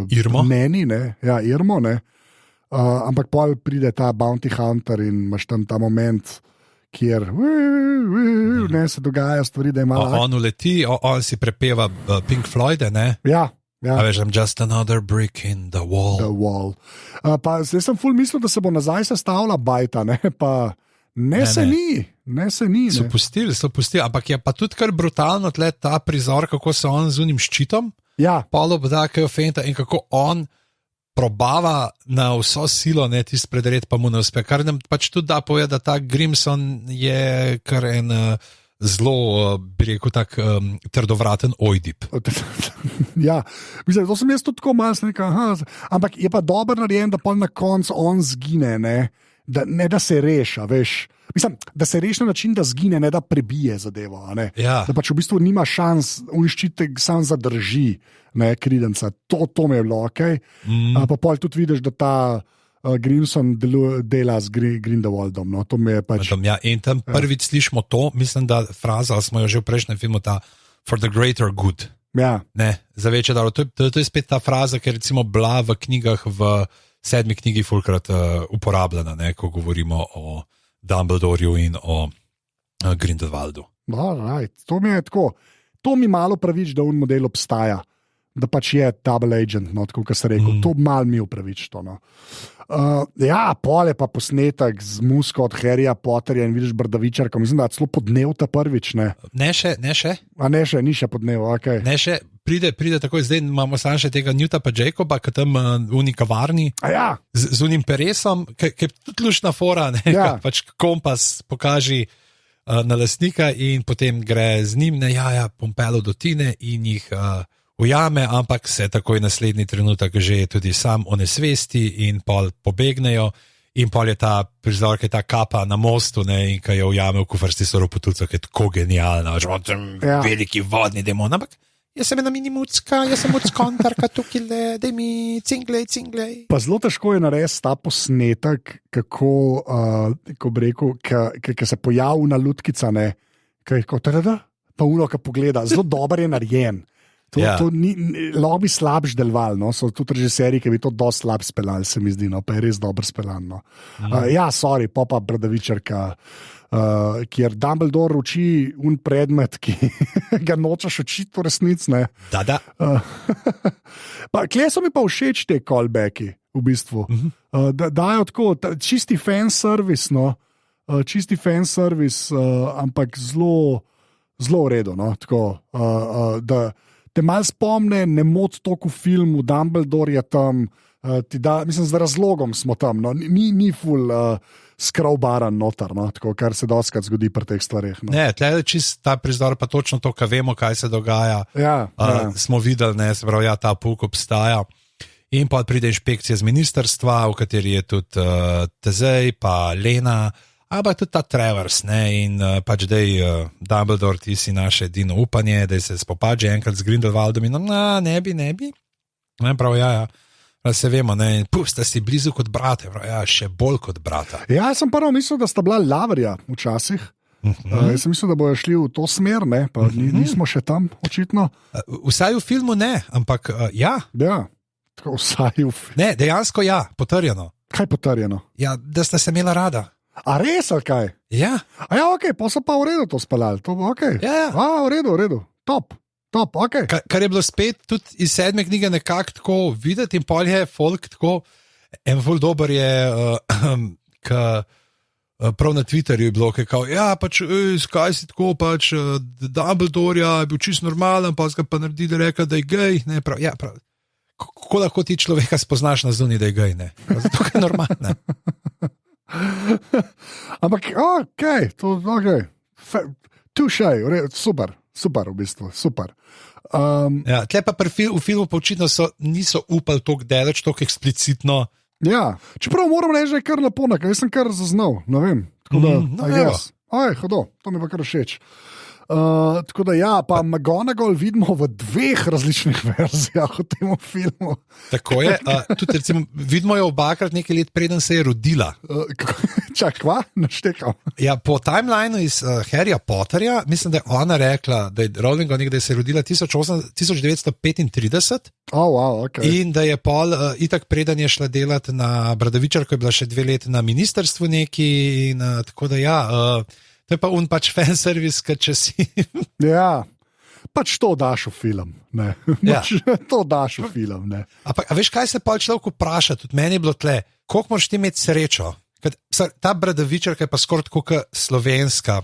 Irmo? Meni, ne, ja, Irmo, ne, ampak pol pride ta Bounty Hunter in imaš tam ta moment, kjer ne, se dogaja stvari, da ima... On uleti, on si prepeva Pink Floyde, ne? Ja. A veš, I'm just another brick in the wall. Pa zdaj sem ful mislil, da se bo nazaj sestavila bajta, ne, pa Ne, se ni. So pustili, ampak je pa tudi kar brutalno tle ta prizor, kako se on z unim ščitom, Ja, Paulo Badakejo fenta in kako on probava na vso silo, ne tisti predred, pa mu ne uspe. Kar nam pač tudi da povedati, da ta Grimson je kar en zelo, bi rekel, tak trdovraten ojdip. ja. Mislim, to sem jaz tudi tako malo rekel, ampak je pa dobro narejen, da pa na koncu on zgine, ne da se reša, veš. Mislim, da se reši na način, da zgine, ne da prebije zadevo. Ja. Da pač v bistvu nima šans, ščitek sam zadrži, ne kridenca. To mi je bilo ok. Pa pol tudi vidiš, da ta Grimson dela z Grindelwaldom. No? To mi je pač. Ja, in tam prvič slišimo to, mislim, da fraza, smo jo že v prejšnjem filmu, ta for the greater good. Ja. Ne, za večje daro. To je spet ta fraza, ki je recimo bila v knjigah, v 7. knjigi fulkrat uporabljena, ne, ko govorimo o Dumbledorju in o Grindelwaldu. Right. To mi je tako. To mi malo pravič, da un model obstaja, da pač je double agent, no, tako kot se rekel. To malo mi upravič. To, no. Ja, pol je pa posnetek z musko od Harryja Potterja in vidiš Brdavičarka. Mislim, da je celo podnev ta prvič. Ne še. A ne še, ni še podnev, ok. Ne še, pride takoj, zdaj imamo samo še tega Newta pa Jacoba, ki tam v unikavarni z unim peresom, ki je tudi lušna fora, ne, Ja. pač kompas pokaži na lastnika in potem gre z njim, ne, bom pelil do Tine in jih ujame, ampak se takoj naslednji trenutek že tudi sam onesvesti in pol pobegnejo in pol je ta prizor, ki je ta kapa na mostu, ne, in ki jo ujame v kufarsti Soropotuco, ki je tako genialna, že imam tam veliki vodni demon, ampak jaz sem ena mini mucka, jaz sem muckontarka tukaj, daj mi cinglej. Pa zelo težko je narediti ta posnetek, kako bi rekel, ki se pojavi na lutkica, ne, ki je kot rada, pa uno, ki pogleda, zelo dober je narejen. To ni, lahko bi slabš deloval, no? So tudi režiserji, ki bi to dosti slab speljali, se mi zdi, no? Pa je res dobro speljan. No? Sorry, pa Brdavičarka, kjer Dumbledore uči un predmet, ki ga nočeš učiti v resnici. Da. Kje so mi pa všeč te callbacki, v bistvu. Dajo tako, čisti fanservice, no? Čisti fanservice, ampak zelo v redu, no? Tako, da te malo spomne, ne mod toliko v filmu, Dumbledore je tam, mislim, z razlogom smo tam, no? Ni ful skrovbaran notar, no? Tako, kar se dostakrat zgodi pri teh stvareh. No? Ne, tle je čist ta prizor, pa točno to, kar vemo, kaj se dogaja. Smo videli, ne, se pravi, ta pouk obstaja. In pa pride inšpekcija z ministrstva, v kateri je tudi Tezej, pa Lena, ampak tudi ta Travers, ne, in pač dej Dumbledore, ti si naše edino upanje, da se spopaže enkrat z Grindelwaldom in ne bi. Ne, prav, se vemo, ne, sta si blizu kot brate, prav, še bolj kot brata. Jaz sem prvo mislil, da sta bila laverja včasih. Jaz sem mislil, da bojo šli v to smer, ne, pa nismo še tam, očitno. Vsaj v filmu ne, ampak ja. Ja, tako vsaj v filmu. Ne, dejansko ja, potrjeno. Kaj potrjeno? Ja, da sta se imela rada. A res, ali kaj? Ja. Ok, pa so pa v redu to speljali. Okay. Ja. V redu. Top, ok. Kar je bilo spet tudi iz 7. knjige nekako tako videti in pol je folk tako, en ful dober je, prav na Twitterju je bilo, pač, skaj si tako, pač, Dumbledore je bil čist normalen, pa ga pa naredili, rekel, da je gej, ne, prav, ja, prav. Kako lahko ti človeka spoznaš na zunaj, da je gej, ne? Zato je normalno. Ampak, tušaj, super, v bistvu, super. Tle pa v filmu pa očitno niso upali toliko deleč, toliko eksplicitno. Ja, čeprav moram reči, da je kar lepo, jaz sem kar zaznal, ne vem. Tako da, hodo, to mi pa kar všeč. Tako da ja, pa McGonagall vidimo v 2 različnih verzijah v tem filmu. Tako je, tudi recimo, vidimo jo obakrat nekaj let preden se je rodila. Kva? Naštekam. Ja, po timelineu iz Harryja Potterja, mislim, da je ona rekla, da je Rowling da se je rodila 1935. Okay. In da je pol itak preden je šla delati na Bradavičarko, je bila še 2 leta na ministrstvu neki in tako da ja, to je pa pač fanservice, če si. Ja, pač to daš v film. Ne. To daš v film. Ne. A veš, kaj se pa človek vpraša? Tudi meni je bilo tle, koliko moraš ti imeti srečo, Ta Bradavičarka je pa skoraj tako kot slovenska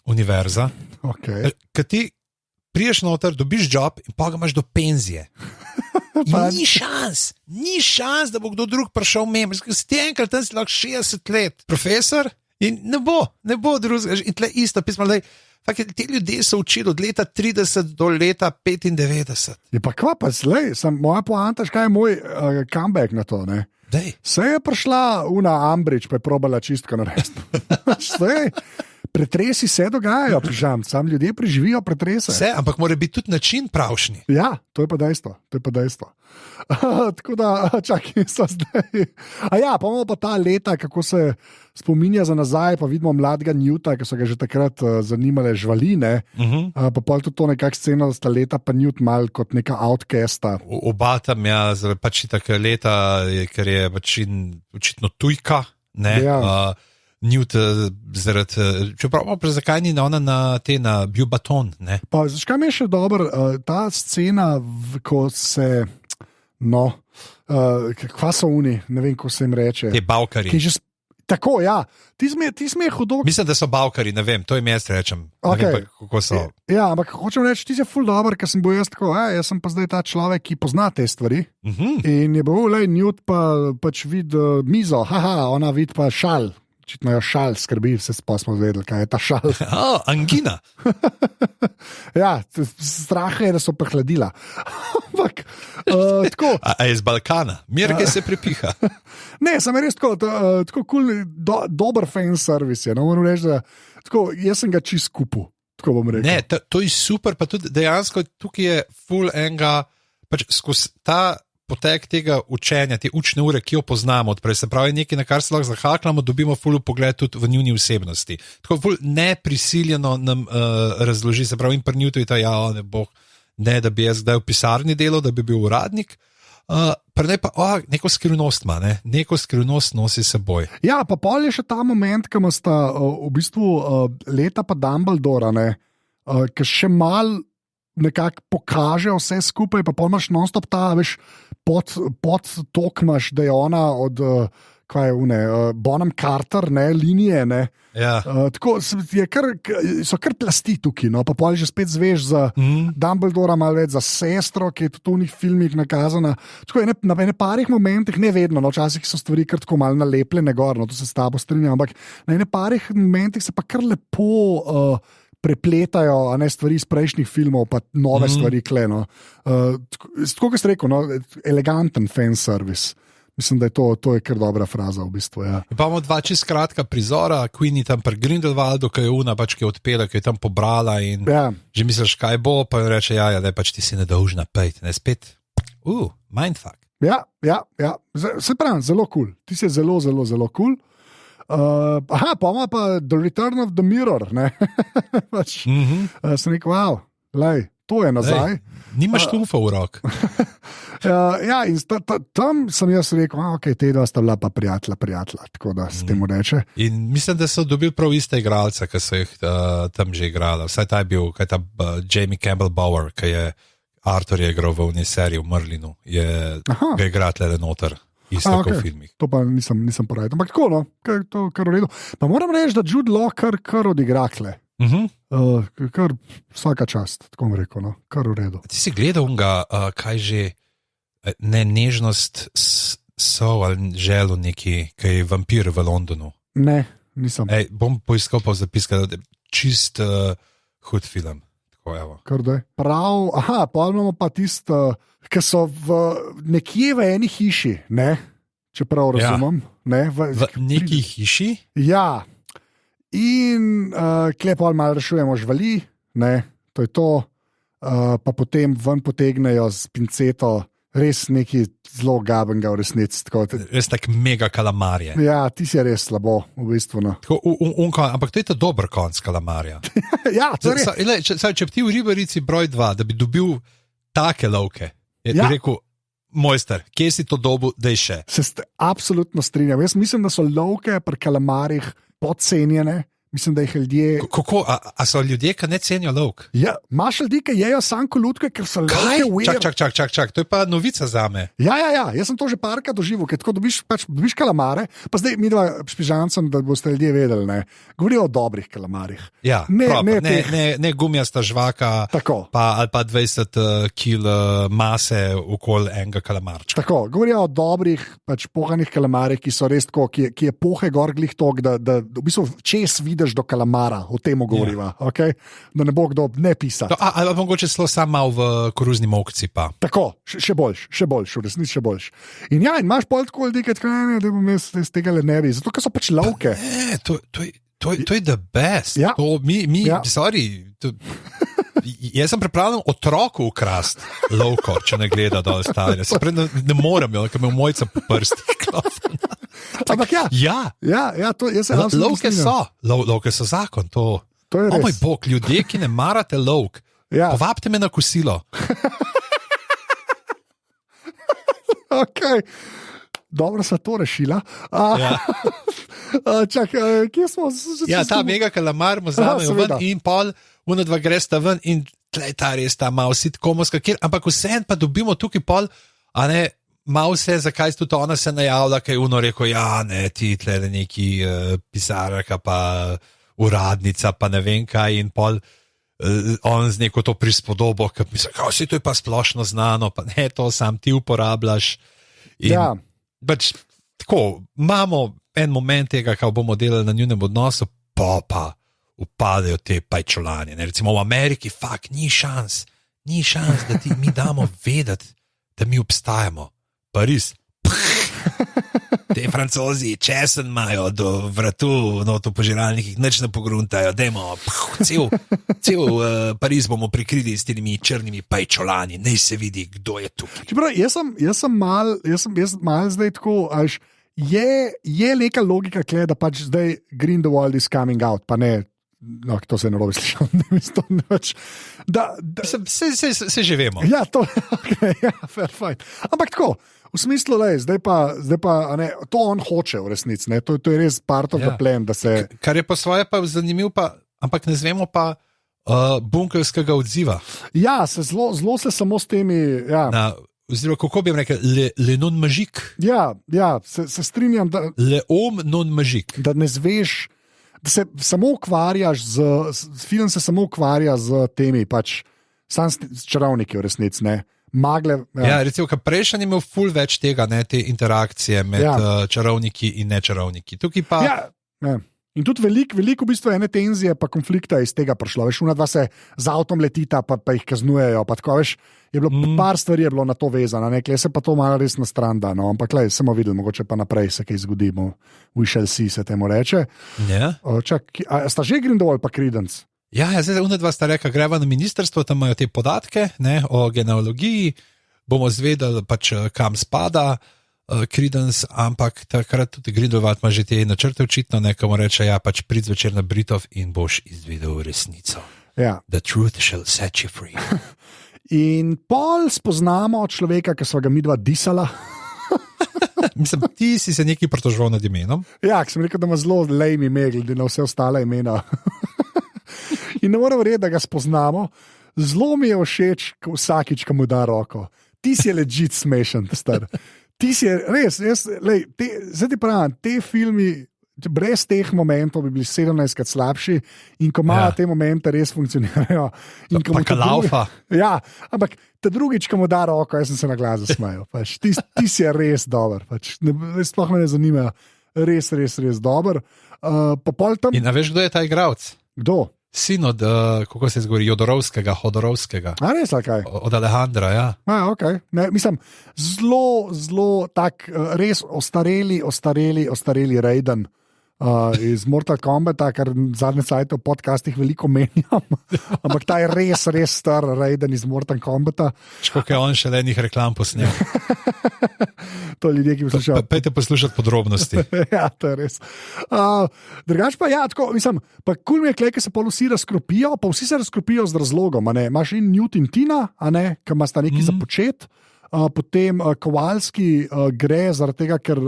univerza. Okay. Ker ti priješ noter, dobiš job in pa ga imaš do penzije. Ni šans, da bo kdo drug prišel mem. Si ti enkrat tam si lahko 60 let profesor in ne bo drugega. In tle isto pismo, da ti ljudje so učili od leta 30 do leta 95. Je pa kva pa zlej, moja poanta, kaj je moj comeback na to, ne? Se je prišla Una Ambridge, pa je probala čistko narediti. Pretresi se dogajajo, pižam, sam ljudje preživijo pretrese. Vse, ampak mora biti tudi način pravšnji. Ja, to je pa dejstvo. Tako da, čakaj, so zdaj. Pa imamo pa ta leta, kako se spominja za nazaj, pa vidimo mladega Newta, ki so ga že takrat zanimale žvaline, pa pol tudi to nekak scena, da sta leta pa Newt mal kot neka outcasta. Oba tam, pač tako leta, ker je pač očitno tujka, ne? Ja. Newt zaradi, čeprav zakaj ni ona na Beaubaton, ne? Pa, zakaj mi je še dobro, ta scena, ko se, kva so oni, ne vem, ko se jim reče. Te bavkari. Tako, ja, ti sme hudo. Mislim, da so bavkari, ne vem, to jim jaz rečem. Okay. Ne vem pa, kako so. Ja, ampak hočem reči, ti si ful dober, ker sem bil jaz tako, jaz sem pa zdaj ta človek, ki pozna te stvari. In je bil, Newt pač vid mizo, ona vid pa šal. Očitno je šal, skrbi, vse pa smo vedeli, kaj je ta šal. Angina. Ja, strah je, da so prehladila. Ampak, tako. A je z Balkana, Mirke se prepiha. Ne, sem res tako cool, dober fan service je. Moram reči, da tako, jaz sem ga čist kupil, tako bom rekel. Ne, to je super, pa tudi dejansko tukaj je full enga, pač skozi ta potek tega učenja, te učne ure, ki jo poznamo odprej, se pravi nekaj, na kar se lahko zahaklamo, dobimo ful pogled tudi v njuni osebnosti. Tako ful neprisiljeno nam razloži, se pravi in pri Newtu je ta, ne, da bi jaz zdaj v pisarni delal, da bi bil uradnik, pa neko skrivnost ima, neko skrivnost nosi seboj. Ja, pa pol je še ta moment, ko ima sta v bistvu leta pa Dumbledora, ki še mal nekako pokaže vse skupaj, pa imaš non-stop ta, veš, pod tok imaš, da je ona od, kaj je, Bonham Carter, linije, Ja. Tako so kar plasti tukaj, pa pol že spet zveš za Dumbledora, malo več za sestro, ki je tudi v njih filmih nakazana. Tako je na parih momentih, ne vedno, včasih so stvari kar tako malo nalepljene gor, to se s tabo strinjam, ampak na parih momentih se pa kar lepo prepletajo stvari iz prejšnjih filmov, pa nove stvari kleno. Tako kot ste rekel, eleganten fan service. Mislim, da je to je kar dobra fraza v bistvu. Ja. Pa imamo dva čist kratka prizora, Queenie tam pri Grindelwaldu, ki je una, pač, ki je odpela, ki je tam pobrala in že misliš, kaj bo, pa jim reče, da pač ti si nedolžna pejt, ne spet. Mindfuck. Ja. Se pravi, zelo cool. Ti si zelo, zelo, zelo cool. Pa ima pa The Return of the Mirror, ne? Pač, sem rekel, to je nazaj. Nimaš tufa v rok. Ja, in tam sem jaz rekel, te dva sta bila pa prijatelja, tako da se temu reče. In mislim, da so dobili prav iste igralce, ki so jih tam že igrali. Vsaj ta je bil, kaj ta Jamie Campbell Bower, ki je Arthur je igral v unji seriji v Merlinu, ga igra tle noter. Isto kot v filmih. To pa nisem porajal. Ampak tako, to kar v redu. Pa moram reči, da Jude Law kar odigra kle. Kar vsaka čast, tako bom rekel, kar v redu. Ti si gledal unga, kaj že, ne nežnost so ali želo neki, kaj je vampir v Londonu? Ne, nisem. Bom poiskal pa zapiskal, da je čist hud film. Kar da je. Prav, pa imamo pa tisto, ki so nekje v eni hiši, ne? Čeprav razumem. Ne? V neki hiši? Ja. In klepal malo rešujemo živali, ne? To je to. Pa potem ven potegnejo z pinceto res neki zelo gabenga v resnici. Res tak mega kalamarje. Ja, ti si res slabo, v bistvu. Ampak to je ta dober konc kalamarja. Ja, to je res. Če bi ti v Ribarici broj 2, da bi dobil take lovke, je rekel, mojster, kje si to dobil, da je še? Se absolutno strinjam. Jaz mislim, da so lovke pri kalamarjih podcenjene, Mislim, da jih ljudje. Kako, a so ljudje, ki ne cenijo lovk? Ja, imaš ljudi, ki jejo sanko lutke, ker so lovke ujeli. Čak, to je pa novica za me. Ja, jaz sem to že parkrat doživel, ker tako dobiš kalamare, pa zdaj mi dva špižancem, da boste ljudje vedeli, ne. Govorijo o dobrih kalamarjih. Ja, ne gumijasta žvaka, ali pa 20 kg mase okoli enega kalamarčka. Tako, govorijo o dobrih, pohanih kalamarjih, ki so res tako, ki je pohe gor glih tok, da v bistvu čez vidiš do kalamara, o tem govoriva, okay? Da ne bo kdo ne pisa. Ali mogoče celo sam mal v koruzni mokci pa. Tako, še boljš, v resnici še boljš. In imaš pol tako ljudi, da bom jaz z tega le ne bi, zato ker so pač lovke. Ne, to je the best. Ja. Sorry. Jaz sem pripravljen otroku ukrasti lovko, če ne gleda dol stari. Ne morem, ker me v mojca po prstih. Ampak lovke so zakon. To je res. O moj bog, ljudje, ki ne marate lovk, povabite me na kosilo. Okay. Dobro se to rešila. Kje smo? Ta mega kalamar mu zamejo ven in pol, dva gresta ven in ta res ta malo sitkomovska, ampak vseeno pa dobimo tukaj pol, a ne, malo se, zakaj tudi ona se najavlja, kaj je rekel, ti tle neki pisarka pa uradnica pa ne vem kaj in pol on z neko to prispodobo, ki misli, vse to je pa splošno znano, pa ne, to sam ti uporabljaš. In pač tako, imamo en moment tega, kako bomo delali na njunem odnosu, pa upadejo te pajčolanje. Recimo v Ameriki, ni šans, da ti mi damo vedeti, da mi obstajamo. Pa res, te Francozi česen imajo do vratu, no to požiralnikih nič ne pogruntajo, dajmo, cel Pariz bomo prikrili s temi črnimi pajčolani, naj se vidi, kdo je tukaj. Čeprav, jaz sem mal zdaj tako, je neka logika, da pač zdaj Grindelwald is coming out, pa ne, to se je narobe slišal, ne mislim, se že vemo. Ja, to je, fair fight. Ampak tako, v smislu, zdaj pa ne, to on hoče v resnici, ne, to je res part of the plan, da se... Kar je pa svoje pa zanimivo, ampak ne zvemo pa bunkerskega odziva. Ja, zelo se samo s temi... Oziroma, kako bi rekel, le non magic. Ja, se strinjam, da... Le om non magic. Da ne zveš, da se samo ukvarjaš film se samo ukvarja z temi, pač, sam s čarovniki v resnici, ne. Magle. Recimo, kad prejšnji je imel ful več tega, ne, te interakcije med čarovniki in nečarovniki. Tukaj pa... In tudi veliko v bistvu ene tenzije pa konflikta iz tega prišlo. Veš, una dva se z avtom letita, pa jih kaznujejo, pa tako, veš, je bilo par stvari je bilo na to vezano, nekaj se pa to malo res na stran da, no, ampak samo videli, mogoče pa naprej se kaj zgodi, we shall see, se temu reče. Sta že Grindelwald pa Credence? Ja, zdaj una dva sta rekla, greva na ministrstvo, tam imajo te podatke, ne, o genealogiji, bomo zvedeli pač kam spada Credence, ampak takrat tudi Grindelwald ima že te načrte očitno, nekomu reče, pač prid zvečer na Britov in boš izvedel resnico. Ja. The truth shall set you free. In pol spoznamo človeka, ki so ga midva disala. Mislim, ti si se nekaj pritoževal nad imenom. Ja, sem rekel, da ima zelo lame ime, glede na vse ostale imena. In ne morem verjeti, da ga spoznamo. Zelo mi je všeč, vsakič, ko mu da roko. Ti si legit smešen, star. Ti si res, zdaj ti pravim, te filmi, brez teh momentov bi bili 17krat slabši in ko imajo te momente, res funkcionirajo. Pa kalaufa. Ja, ampak ta drugič, ko mu da roko, jaz sem se na glas zasmejal. Pač, ti si res dober. Pač, sploh me ne zanima. Res dober. In a veš, kdo je ta igralec? Kdo? Sin od, kako se izgovori, Hodorovskega. A res, kaj? Od Alejandra, ja. Okay. Ne, mislim, zelo tak, res ostareli Raiden iz Mortal Kombata, kar zadnje cajte v podcastih veliko menjam, ampak ta je res star Raiden iz Mortal Kombata. Školiko je on še enih reklam posnel. To je ljudje, ki poslušajo. Pejte poslušati podrobnosti. Ja, to je res. Drugač pa, tako, mislim, pa kul mi je klej, ki se pol vsi razkropijo, pa vsi se razkropijo z razlogom, a ne. Imaš in Newt in Tina, a ne, ki ima sta nekaj za počet. Potem Kowalski gre zaradi tega, ker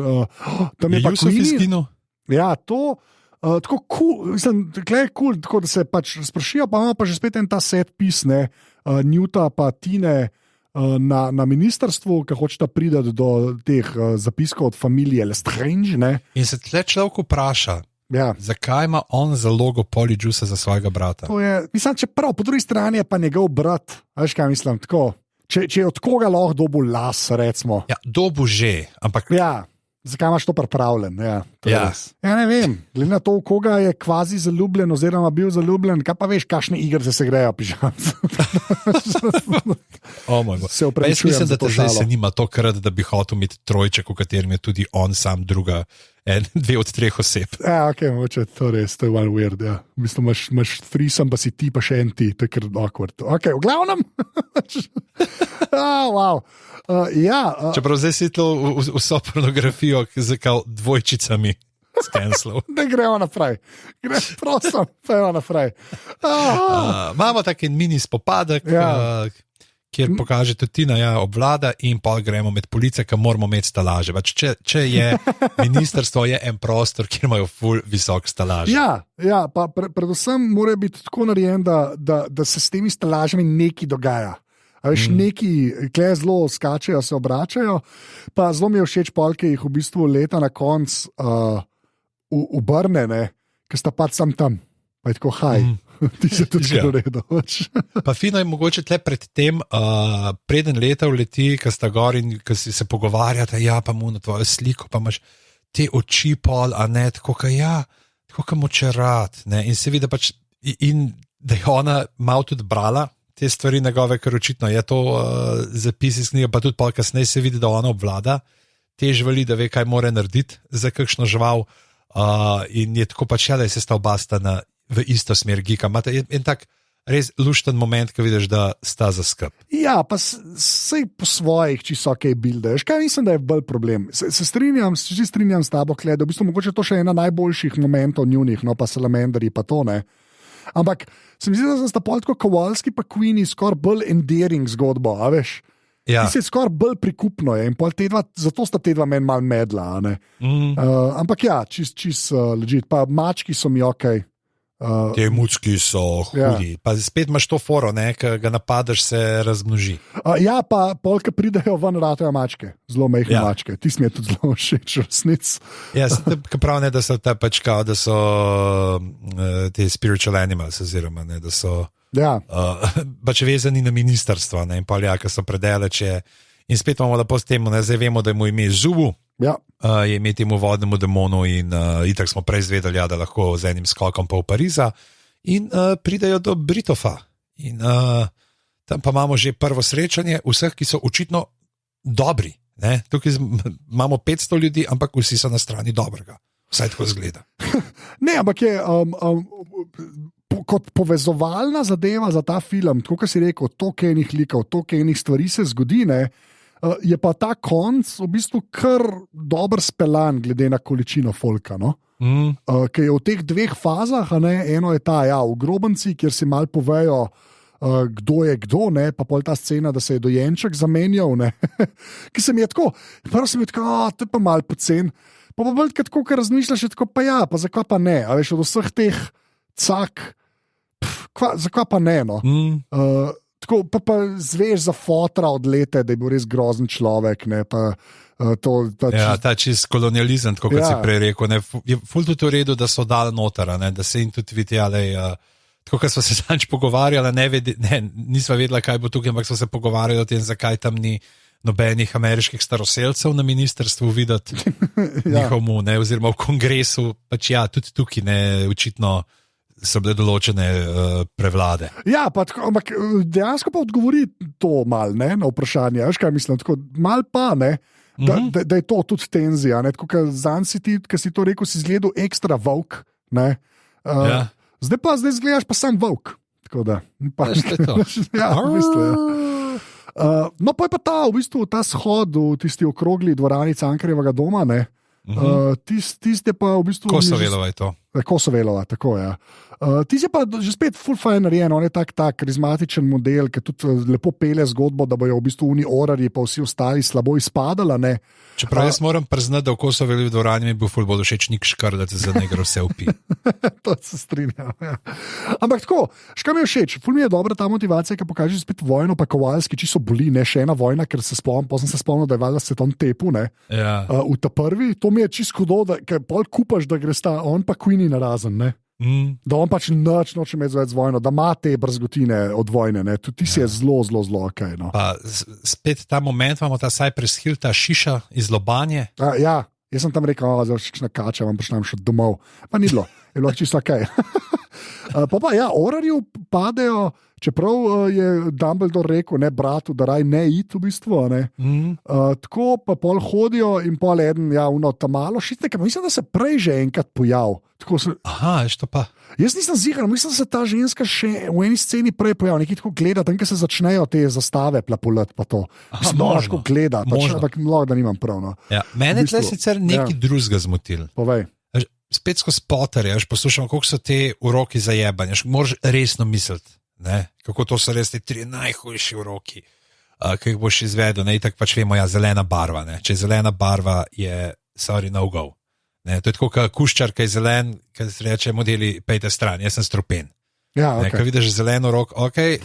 tam je pa Queenie. Ja, to. Tako cool, mislim, cool, tako da se pač sprašijo, pa imamo pa že spet en ta set pisne, Newta pa Tine na ministrstvu, ki hočeta priti do teh zapiskov od familije Lestrange. In se tle človek vpraša, zakaj ima on zalogo Polyjuice za svojega brata? To je, mislim, čeprav po drugi strani je pa njegov brat, veš kaj mislim, tako. Če je od koga lahko dobu las, recimo. Ja, dobu že, ampak... Ja, zakaj imaš to pripravljen? Ja, ne vem, glede na to, koga je kvazi zaljubljen oziroma bil zaljubljen, kaj pa veš, kakšne igre se grejo, pižamce. Se jaz mislim, da te zdaj se nima to krat, da bi hotel imeti trojček, v katerem je tudi on sam druga, dve od treh oseb. Ja, ok, moče, to res, to je malo weird, ja. Mislim, imaš threesome, pa si ti, pa še en ti, to je kar awkward. Ok, v glavnem. Wow. Čeprav zdaj si to vso pornografijo z dvojčicami skenslov. Ne gremo naprej. Prosim, gremo naprej. Imamo tak mini spopadek, kjer pokaže tudi Tina, obvlada in pa gremo med police, ki moramo imeti stalaže. Če je ministrstvo, je en prostor, kjer imajo ful visok stalaž. Ja, pa predvsem mora biti tako narejen, da se s temi stalažami nekaj dogaja. Veš, neki, kle zelo skačejo, se obračajo, pa zelo mi je všeč polke, jih v bistvu leta na konc obrne, ker sta pač sam tam, pa je tako haj. Ti se tudi že uredo. Pa fino je mogoče tle pred tem, preden leta uleti, ko sta gor in ko si se pogovarjate, pa mu na tvojo sliko, pa imaš te oči pol, a ne, tako ka močerat, ne, in se vidi pač, in da je ona malo tudi brala te stvari njegove, ker očitno je to zapis iz knjige, pa tudi pol kasneje se vidi, da ona obvlada te živali, da ve, kaj mora narediti za kakšno žival, in je tako pač, da je se sta oba sta v isto smer gika. Imate en tak res lušten moment, ko vidiš, da sta za skrb. Ja, pa sej po svojih čisto ok buildeš. Kaj mislim, da je bolj problem? Se strinjam s tabo, Kled, v bistvu mogoče to še ena najboljših momentov njunih, no pa Salamandri pa to, ne. Ampak se mi zdi, da sta pol tako Kowalski pa Queenie skoraj bolj endearing zgodbo, a veš? Ja. Ti se skoraj bolj prikupno je in pol te dva, zato sta te dva meni malo medla, a ne? Ampak ja, čist legit, pa mački so mi okej. Te mucki so hudi. Pa spet imaš to foro, ki ga napadaš, se razmnoži. Ja, pa polke pridejo ven, ratajo mačke, zelo mehne mačke. Ti mi je tudi zelo všeč, resnic. Ja, prav ne, da so ta pač kao, da so te spiritual animals, oziroma ne, da so pač vezani na ministrstva, ne, in pa ki so predaleče. In spet imamo lepo s tem, zdaj vemo, da je mu ime Zubu. Je ime temu vodnemu demonu in itak smo prej zvedeli, da lahko z enim skokom pa v Pariza in pridejo do Britofa in tam pa imamo že prvo srečanje vseh, ki so očitno dobri, ne? Tukaj imamo 500 ljudi, ampak vsi so na strani dobrega, vsaj tako zgleda. Ne, ampak je kot povezovalna zadeva za ta film, tako kot si rekel, toliko enih likov, toliko enih stvari se zgodi, ne? Je pa ta konc v bistvu kar dober speljan glede na količino folka, no? Ker je v teh dveh fazah, ne? Eno je ta, v grobanci, kjer si mal povejo, kdo je kdo, ne? Pa pol ta scena, da se je dojenček zamenjal, ne? Ki se mi je tako, prvo se mi je tako, to je pa mal pocen, pa bolj tako, ker razmišljaš, tako pa pa zakaj pa ne, a veš, od vseh teh cak, zakaj pa ne, no? Tako pa zveš za fotra od leta, da je bil res grozen človek. Ne, pa, ta čist kolonializem, kot si prej rekel. Ne, je ful tudi v redu, da so dali notara, ne, da se jim tudi vidi, tako kot smo se zanč pogovarjali, nisva vedela, kaj bo tukaj, ampak smo se pogovarjali o tem, zakaj tam ni nobenih ameriških staroselcev na ministrstvu videti njihovmu, ne, oziroma v kongresu, pač tudi tukaj ne, očitno so bile določene prevlade. Ja, ampak dejansko pa odgovori to mal, ne, na vprašanje. Veš kaj mislim, tako mal pa, ne, da je to tudi tenzija, ne, tako kot zanj si ti, ki si to rekel, si izgledal ekstra volk, ne. Zdaj izgledaš pa sam volk. Tako da, pa je to. Ja, v bistvu, no, pa je pa v bistvu ta shod v tisti okrogli dvorani Cankarjevega doma, ne. Tiste pa v bistvu... Kosovelova je to. Kosovelova, tako je. Ja. Ti si pa že spet full fine narejen, on je tak karizmatičen model, ki tudi lepo pele zgodbo, da bojo v bistvu oni orarji pa vsi ostali slabo izpadala, ne. Čeprav jaz moram priznati, da v Kosoveli v dvorani mi je bil ful bolj všeč Nik Škrlec, za njega vse upi. To se strinjam. Ja. Ampak tako, škaj mi je všeč, ful mi je dobra ta motivacija, ki pokaže spet vojno, pa Kovalski čisto boli, ne še ena vojna, ker se spomnim, potem se spomnim, da je valjda se tam tepu, ne. Ja. V ta prvi, to mi je čisto hudo, ker pol kupaš, da gre sta on pa Queenie narazen, ne. Da on pač noče imeti več z vojno, da ima te brzgotine od vojne, ne. Tudi ti si je zelo okej. No. Pa spet ta moment imamo ta Cypress Hill, ta šiša iz Lobanje. Ja, jaz sem tam rekel, da je še kača, vam prišlem še domov. Pa ni bilo, je bilo čisto okej. Pa ja, orarju padejo, čeprav je Dumbledore rekel, ne bratu, da raj ne iti v bistvu. Ne. Tako pa pol hodijo in pol eden, ja, tam malo šitne, ker mislim, da se prej že enkrat pojavil. Aha, što pa? Jaz nisem zigar, mislim, da se ta ženska še v eni sceni prej pojavlja, nekaj tako gleda, tam, ker se začnejo te zastave plapolet pa to. Mislim, da lahko gleda, ampak mnogo, da nimam prav. No. Ja, mene tle sicer nekaj drugega zmotil. Povej. Spet skozi Potterja, poslušam, koliko so te uroki za jebanje, moraš resno misliti, ne? Kako to so res te 3 najhujši uroki, ki jih boš izvedel, ne, tako pač vemo, ja, zelena barva, ne? Če je zelena barva, je sorry, no go. Ne, to je tako, kot kuščar, ki je zelen, ki se reče, modeli, pejte stran, jaz sem strupen. Ja, okay. Ko vidiš zeleno rok, ok.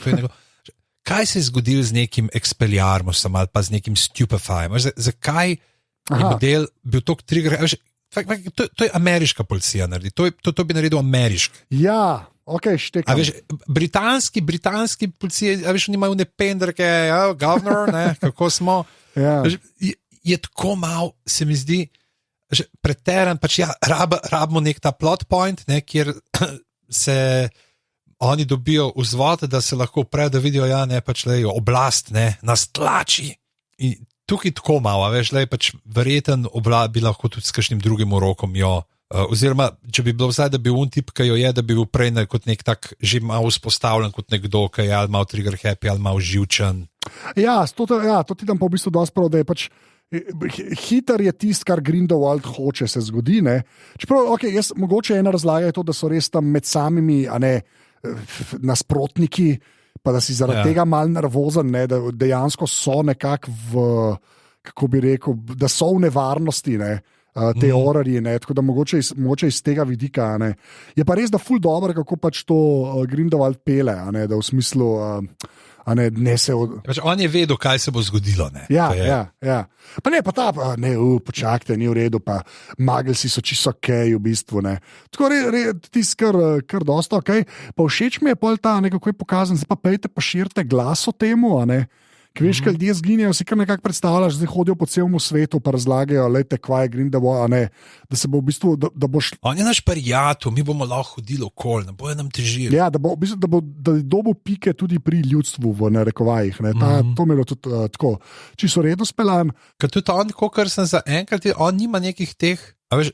Kaj se je zgodilo z nekim Expelliarmusom ali pa z nekim Stupefyem? Zakaj je model bil tako trigger? To je ameriška policija naredi, to bi naredil ameriški. Ja, ok, štekam. Britanski policije, veš, nimajo ne pendrke, ja, governor, ne, kako smo. Ja. Je tako malo, se mi zdi, preteran, pač ja, rabimo nek ta plot point, ne, kjer se oni dobijo vzvod, da se lahko prej, da vidijo, ja, ne, pač lejo, oblast, ne, nas tlači. In tukaj tako malo, veš, lej, pač verjeten oblast bi lahko tudi s kakšnim drugim urokom jo, oziroma, če bi bilo vzaj, da bi un tip, ki jo je, da bi bil prej kot nek tak že malo vzpostavljen kot nekdo, ki je ali malo trigger happy, ali malo živčen. Ja, to ti dam pa v bistvu dosti prav, da je pač hiter je tisto, kar Grindelwald hoče se zgodi. Ne? Čeprav, okay, mogoče ena razlaga je to, da so res tam med samimi nasprotniki, pa da si zaradi tega malo nervozen, ne? Da dejansko so nekako v, kako bi rekel, da so v nevarnosti, ne? Te orarji, tako da mogoče iz tega vidika. Ne? Je pa res, da ful dobro, kako pač to Grindelwald pele, da v smislu... On je vedel, kaj se bo zgodilo. Ne? Ja. Pa ne, pa ta, počakajte, ni v redu, pa magelsi so čisto okej v bistvu. Ne? Tako tisti kar dosta okej. Pa všeč mi je pol ta, nekako je pokazan, zdaj pa pejte, pa širite glas o temu, Ki veš, kaj ljudje zginjajo, si kar nekako predstavljaš, zdaj hodijo po celem svetu, pa razlagajo, lejte, kva je Grindelwald, da se bo v bistvu, da boš... On je naš prijatelj, mi bomo lahko hodili okoli, ne bojo nam težili. Ja, da bo dobil pike tudi pri ljudstvu v narekovajih, to mi je bilo tudi tako, čisto redno speljan. Ker tudi on, kar sem za enkrat, on nima nekih teh, a veš,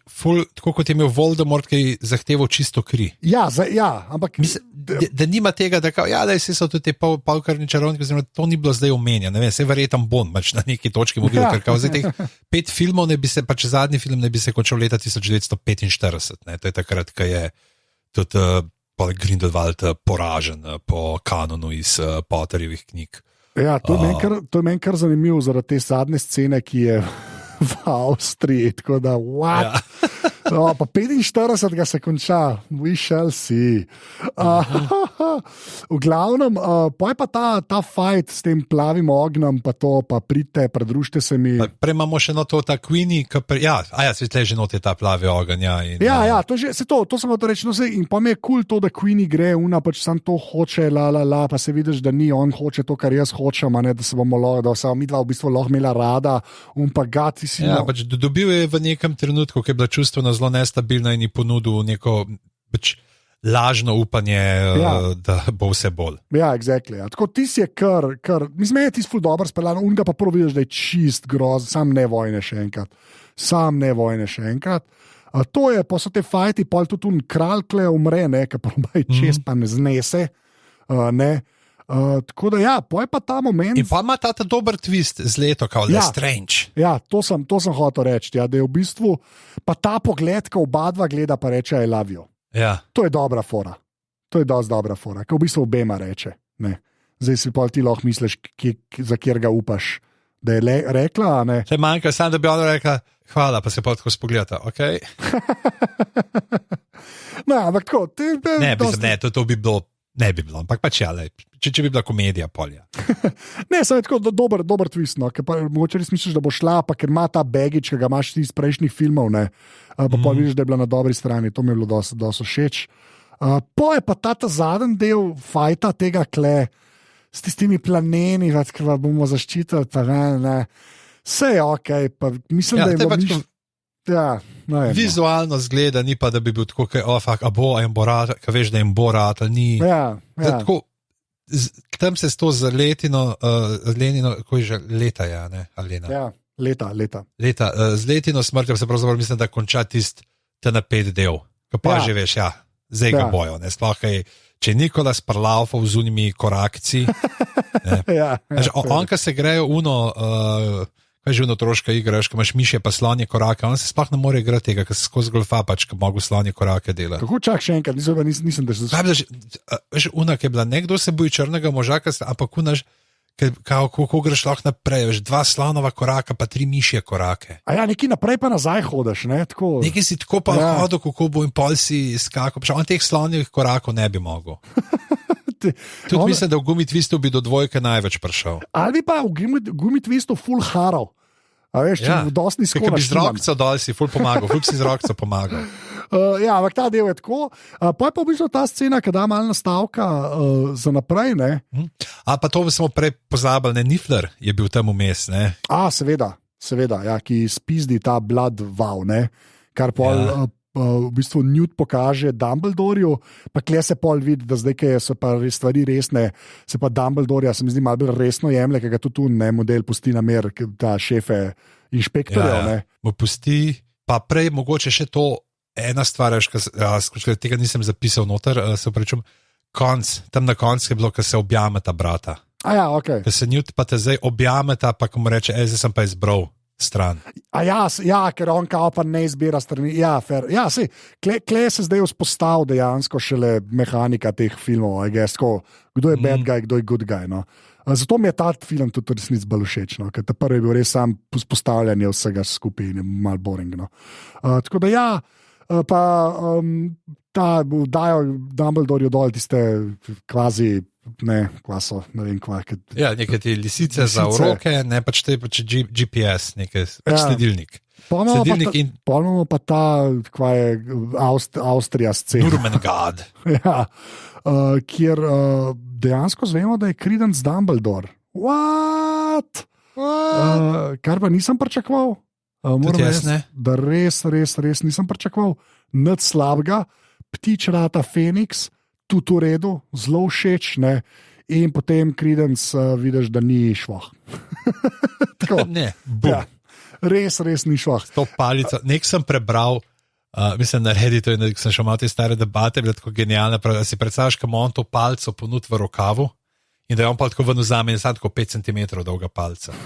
tako kot je imel Voldemort, ki je zahteval čisto kri. Ja, ampak... Da nima tega, da so tudi te polkarni čarovniki, to ni bilo zdaj omenjeno, ne vem, se verjetno bom na neki točki mogel, ker zdaj teh 5 filmov ne bi se, pač zadnji film ne bi se končal leta 1945, ne, to je takrat, ko je tudi Grindelwald poražen po kanonu iz Potterjevih knjig. Ja, to je meni kar zanimivo zaradi te zadnje scene, ki je v Avstriji, tako da, what? Ja. Pa 45 se konča, we shall see. V glavnem, pa je pa ta fight s tem plavim ognjem, pa to, pa pridite, pridružite se mi. Prej imamo še ta Queenie, se tle že noti ta plavi ogenj. Ja, to sem hotel reči, in pa mi je cool to, da Queenie gre, pač sam to hoče, pa se vidiš, da ni on hoče to, kar jaz hočem, da se bomo da se mi dva v bistvu lahko imela rada, pa gati si. Ja, pač dobil je v nekem trenutku, ki je bila čustveno zelo nestabilna in ji ponudil neko pač lažno upanje, da bo vse bolj. Ja, exactly. Ja. Tako ti si je kar mislim, je ti ful dobro speljan, unga pa prvo vidiš, da je čist groz, sam ne vojne še enkrat. To je, pa so te fajti, pa tudi kralj kle umre, ki pa čez pa ne znese, Tako da, ja, poj pa ta moment. In pa ima ta dober twist z leto, kot je Strange. Ja, to sem hotel reči. Ja, da je v bistvu pa ta pogled, ko oba dva gleda, pa reče: I love you. Ja. To je dobra fora. To je dosti dobra fora, ko v bistvu obema reče. Ne. Zdaj si pa ti lahko misliš, za kjer ga upaš. Da je rekla, a ne. Če manjka, samo da bi ona rekla: hvala, pa se pa tako spogledata. Okay? No, ampak tako. To bi bilo. Ne bi bilo, ampak pač če bi bila komedija polja. Ne, samo je tako dober twist, no, ker pa mogoče res misliš, da bo šla, pa ker ima ta baggage, ki ga imaš ti iz prejšnjih filmov, ne, pa vidiš, da je bila na dobri strani, to mi je bilo dosti všeč. Po je pa ta zadnji del fajta tega kle, s tistimi planeni, ki ga bomo zaščitili, pa ne. Vse je ok, pa mislim, da je bilo ja, no, vizualno zgleda, ni pa, da bi bil tako, a bo jim bo rad, kaj veš, da jim bo rad, ali ni. Ja. Tako, tam se s to z Lenino, kako je že leta, ja, ne, Alena. Ja, leta. Z Letino smrtjo se pravzaprav mislim, da konča ta napet del, ki pa že veš, ja, zdaj ga bojo, ne, sploh kaj, če Nikolas Parlaufov z unimi korakci, ja, on, ka se grejo kaj že otroška igra, ko imaš mišje pa slonje korake, on se sploh ne more igrati tega, ker se skozi golfa pač, ko mogo slonje korake delati. Kako čak še enkrat, nisem da že... Veš, unak je bila, nekdo se boji črnega moža, ampak unaš, kako greš lahko naprej, veš, 2 slonova koraka, pa 3 mišje korake. A ja, neki naprej pa nazaj hodiš, ne? Tako... Neki si tako pa hodil, kako bo in pol si skakal, pa on teh slonjevih korakov ne bi mogel. Tudi mislim, da v Gumi Twistu bi do 2 največ prišel. Ali bi pa v Gumi Twistu full haral. A veš, če v dosti skoro. Ker bi z rokco dol si full pomagal, full si z rokco pomagal. Ja, ampak ta del je tako. Pa je pa v bistvu ta scena, ki da malo nastavka za naprej, ne? A pa to bi smo prej pozabili, ne, Niffler je bil tam vmes, ne? A, seveda, ja, ki spizdi ta blood vow, ne? Kar pol... v bistvu Newt pokaže Dumbledorju, pa kle se pol vidi, da zdaj, ki so pa stvari resne, se pa Dumbledorja, se mi zdi, malo bolj resno jemlje, ker ga tudi ne model pusti na mer, ta šefe inšpektorjev. Ja. Mu pusti, pa prej mogoče še to ena stvar, tega nisem zapisal noter, se upravičujem, tam na koncu je bilo, ko se objameta brata. A ja, ok. Ko se Newt pa te zdaj objameta, pa ko mu reče, zdaj sem pa izbral stran. A ja, ker on kao pa ne izbira strani. Ja, fair. Ja, sej, kle se zdaj vzpostavil dejansko šele mehanika teh filmov, kdo je bad guy, kdo je good guy, no. Zato mi je ta film tudi resnic bolj všeč, no, ker ta prvi je bil res sam vzpostavljanje vsega skupaj in je malo boring, no. Tako da ja, pa dajo Dumbledorju dol tiste kvazi ne vem kva. Ja, neke te lisice za uroke, ne pač te pač GPS, neke sledilnik. Pojmemo pa ta, kva je Avstrija scena. Nurmengard. Ja, kjer dejansko zvemo, da je Credence Dumbledore. What? Kar pa nisem pričakoval. Moram reči, da res nisem pričakoval. Nič slabega, ptič rata Feniks, tudi v redu, zelo všeč, ne? In potem Credence vidiš, da ni švah. Ne, ja, res ni švah. To palico, nek sem prebral, mislim, na Redditu, da sem šel malo te stare debate, bila tako genialna, da si predstavljaš, kam on to palico ponud v rokavu in da je on pa tako ven vzame in sad tako 5 cm dolga palica.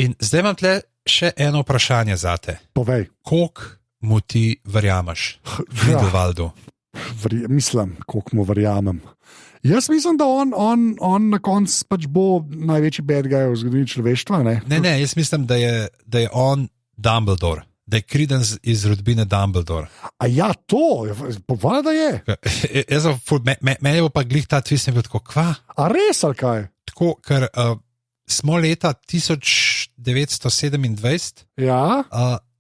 In zdaj imam tle še eno vprašanje zate. Povej. Koliko mu ti verjameš, Grindelwaldu? Mislim, koliko mu verjamem. Jaz mislim, da on na koncu pač bo največji bad guy v zgodovini človeštva. Ne, jaz mislim, da je on Dumbledore, da je Credence iz rodbine Dumbledore. A ja, to, povada da je. Meni bo pa glih ta twist ne bil tako, kva? A res, ali kaj? Tako, ker smo leta 1927. Ja.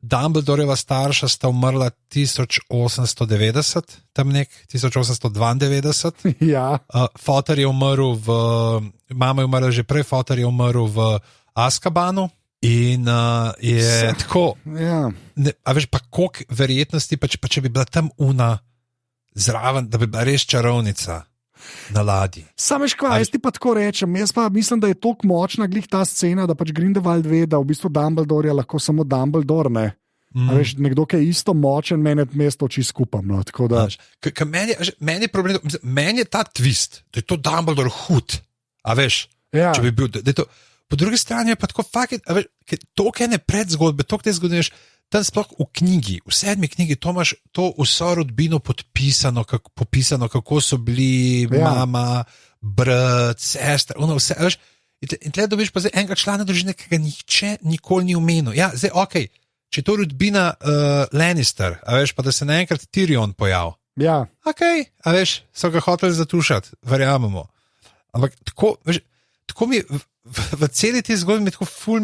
Dumbledoreva starša sta umrla 1890, tam nek 1892. Ja. Foter je umrl mama je umrla že prej, Foter je umrl v Azkabanu in je tako. Ja. A veš pa koliko verjetnosti, pa če bi bila tam zraven, da bi bila res čarovnica na ladji. Sameš kva, jaz ti pa tako rečem, jaz pa mislim, da je toliko močna glih ta scena, da pač Grindelwald ve, da v bistvu Dumbledore je lahko samo Dumbledore, ne? Veš, nekdo, ki je isto močen, meni mesto oči skupam. No, da... Meni je ta twist, da je to Dumbledore hud. A veš, če bi bil, da je to. Po drugi strani je pa tako fakt, to, kaj ne predzgodbe, to, kaj te zgodiš, tam sploh v knjigi, v 7. knjigi, to imaš to vso rodbino popisano, kako so bili mama, brat, sestra, vse, veš. In tle dobiš pa zdaj enega člana družine, ki ga nihče nikoli ni omenil. Ja, zdaj, okej, če je to rodbina Lannister, a veš, pa da se naenkrat Tyrion pojav. Ja. Okej, a veš, so ga hoteli zatušati, verjamemo. Ampak tako, veš, tako mi v celi tej zgodbi tako ful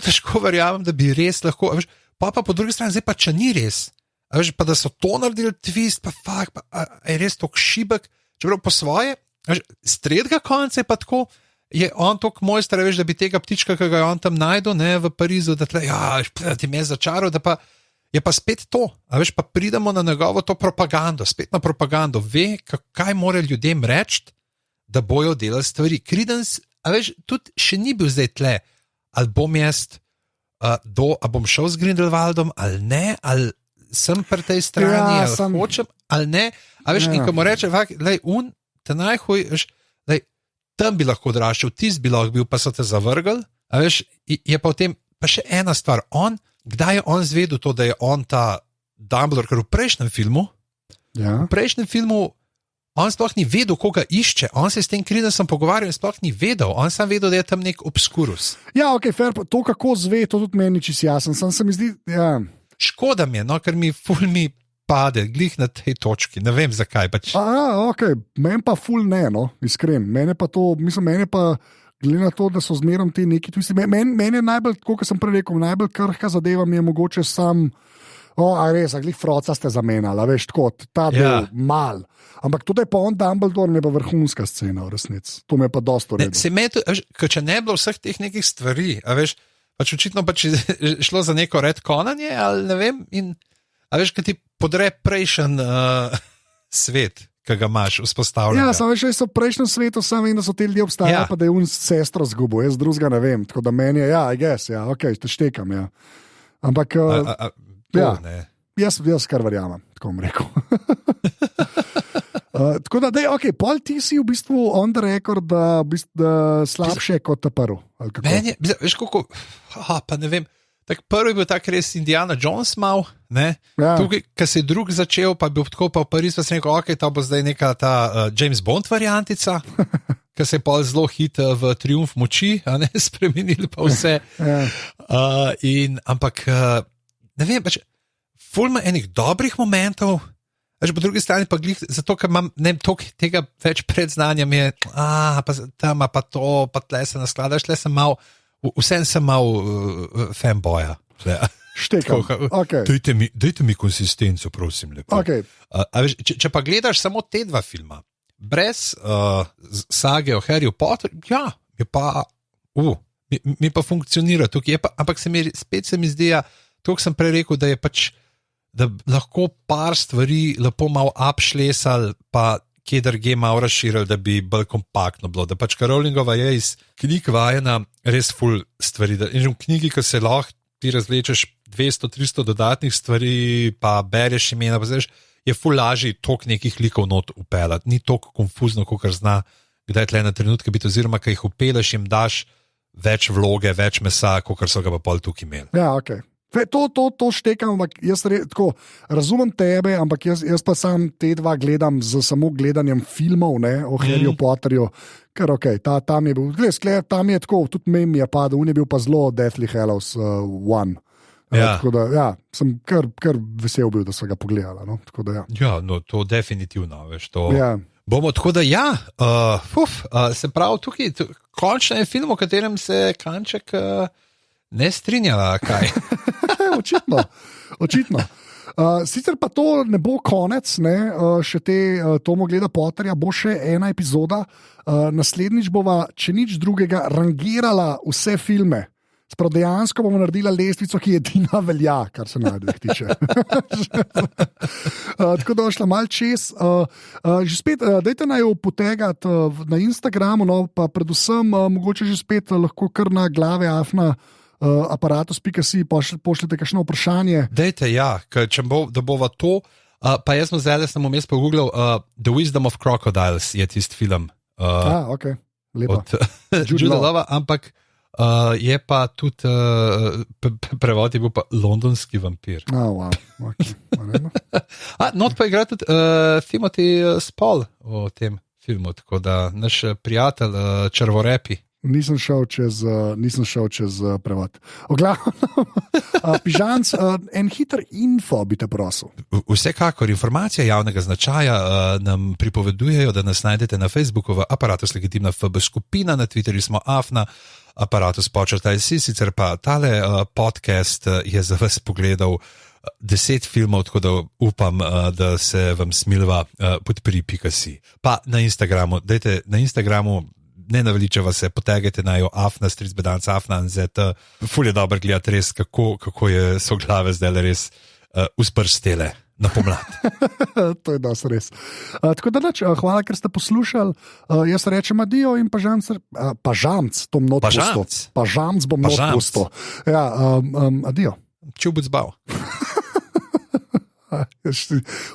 težko verjamem, da bi res lahko, veš, pa po drugi strani zdaj pa če ni res, veš, pa da so to naredili twist, pa fakt, pa je res tok šibek, čeprav po svoje, veš, s tretjega konca je pa tako, je on tok mojster, veš, da bi tega ptička, ki ga je on tam najdel, ne, v Parizu, da tle, da ti me je začaral, da pa je pa spet to, a veš, pa pridemo na njegovo to propagando, spet na propagando, ve, kaj mora ljudem reči, da bojo delali stvari. Credence, a veš, tudi še ni bil zdaj tle, ali bom jaz, ali bom šel z Grindelwaldom, ali ne, ali sem pri tej strani, ali hočem, ali ne, a veš, in ko mu reče, lej, te najhuj, veš, lej, tam bi lahko odraščal, bi lahko bil, pa so te zavrgli, a veš, je pa v tem, pa še ena stvar, kdaj je on zvedel to, da je on ta Dumbledore, ker v prejšnjem filmu, on sploh ni vedel, koga išče, on se s tem Credencem pogovarjal in sploh ni vedel, on sam vedel, da je tam nek obskurus. Ja, ok, fair, to kako zve, to tudi meni čisto jasen, sam se mi zdi, ja. Škoda mi je, no, ker mi ful mi pade, glih na tej točki, ne vem zakaj. Pač. Ok, meni pa ful ne, no, iskren, meni pa to, mislim, meni pa, glede na to, da so zmerom ti neki twisti, meni je najbolj, kot sem prej rekel, najbolj krhka zadeva mi je mogoče sam, res, glih froca ste zamenjali, veš, tako, ta del, mal. Ampak tudi pa on Dumbledore ne pa vrhunska scena v resnici. To me je pa dosto redo. Se me to, če ne bilo vseh teh nekih stvari, a veš, pač očitno pač šlo za neko retkonanje, ali ne vem, in a veš, kaj ti podre prejšen svet, ki ga imaš vzpostavljen. Ja, samo veš, so v prejšnjem svetu, sam vem, da so te ljudje obstajali, pa da je sestro zgubil, jaz drugega ne vem, tako da meni je, I guess, ok, te štekam, ja. Ampak, ne. Jaz kar verjamem, tako bom rekel. Tako da, ok, pol ti si v bistvu on the record, da slabše kot ta prvi. Meni je, veš koliko, pa ne vem, tak prvi je bil tak res Indiana Jones mal, ne? Ja. Tukaj, ko se je drug začel, pa je bil tako pa v Pariz, pa sem rekel, ok, to bo zdaj neka ta James Bond variantica, ki se je pol zelo hit v Triumf moči, a ne, spremenili pa vse. Ja. Ampak, ne vem, pač, ful ima enih dobrih momentov, po drugi strani pa glih, zato, ker imam tega več predznanja, mi je, pa tam, pa to, pa tle se naskladaš, tle sem mal, vsem sem mal fanboja. Štekam, ok. Dajte mi konsistenco, prosim, lepo. Okay. Če pa gledaš samo te dva filma, brez sage o Harryju Potterju, ja, je pa, mi pa funkcionira tukaj, ampak spet se mi zdi, to, kar sem prej rekel, da je pač, da lahko par stvari lepo malo upšlesali, pa kje drugje malo razširili, da bi bolj kompaktno bilo. Da pač Rowlingova je iz knjig vajena res ful stvari. In že v knjigi, ko se lahko ti razlečeš 200-300 dodatnih stvari, pa bereš imena, pa znaš, je ful lažji tok nekih likov not upeljati. Ni tok konfuzno, kot zna, kdaj tle na trenutke biti, oziroma, kaj jih upeleš, jim daš več vloge, več mesa, kot so ga pa pol tukaj imeli. Ja, ok. To štekam, ampak jaz tako razumem tebe, ampak jaz pa sam te dva gledam z samo gledanjem filmov, ne, o Harryju Potterju, ker ok, tam je bil, tam je tako, tudi mem je padel, on je bil pa zelo Deathly Hallows 1. Ja. Tako da, ja, sem kar vesel bil, da so ga pogledala. No? Tako da, ja. Ja, no, to definitivno, veš, to. Ja. Bomo tako da, ja, se pravi, tukaj, končno je film, o katerem se Kanček ne strinjala, kaj? Očitno. Sicer pa to ne bo konec, ne? Še Tomo gleda Potterja, bo še ena epizoda. Naslednjič bova, če nič drugega, rangirala vse filme. Sprav dejansko bomo naredila lestvico, ki edina velja, kar se najdveh tiče. Tako da šla mal čez. Že spet, dajte naj jo potegati na Instagramu, no, pa predvsem mogoče že spet lahko kar na glave afna aparatus.si, pošljite kakšno vprašanje. Dejte, ja, če da bova to. Pa jaz sem zdaj vmes pogooglal The Wisdom of Crocodiles, je tisti film. Ok, lepo. Od Juda Lova, ampak je pa tudi prevod je bil pa Londonski vampir. Wow, okay. Not pa igra tudi Timothy Spall v tem filmu, tako da naš prijatelj črvorepi. Nisem šel čez prevod. Pižanc, en hiter info bi te prosil. Vsekakor informacije javnega značaja nam pripovedujejo, da nas najdete na Facebooku v Aparatus Legitimna FB skupina, na Twitterju smo AFNA, Aparatus _si, sicer pa tale podcast je za vas pogledal 10 filmov, tako da upam, da se vam smilva podpri.si. Pa na Instagramu, dajte na Instagramu, ne naveličava se, potegajte najo AFNA, stric bedanc, AFNA, NZT. Ful je dobro gledati res, kako so glave zdaj res usprstele na pomlad. To je dosti res. Tako da hvala, ker ste poslušali. Jaz rečem adijo in pažamc bom not pusto. Pažamc bom not pusto. Ja, adijo. Čubuc bav.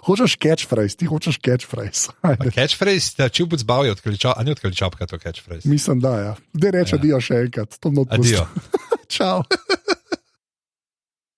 Hočeš catchphrase, ti hočeš catchphrase. Catchphrase, čubuc bav je odkličal, a ni odkličal, kaj to catchphrase? Mislim, da ja. Dej reči adijo še enkrat. Adijo. Čau.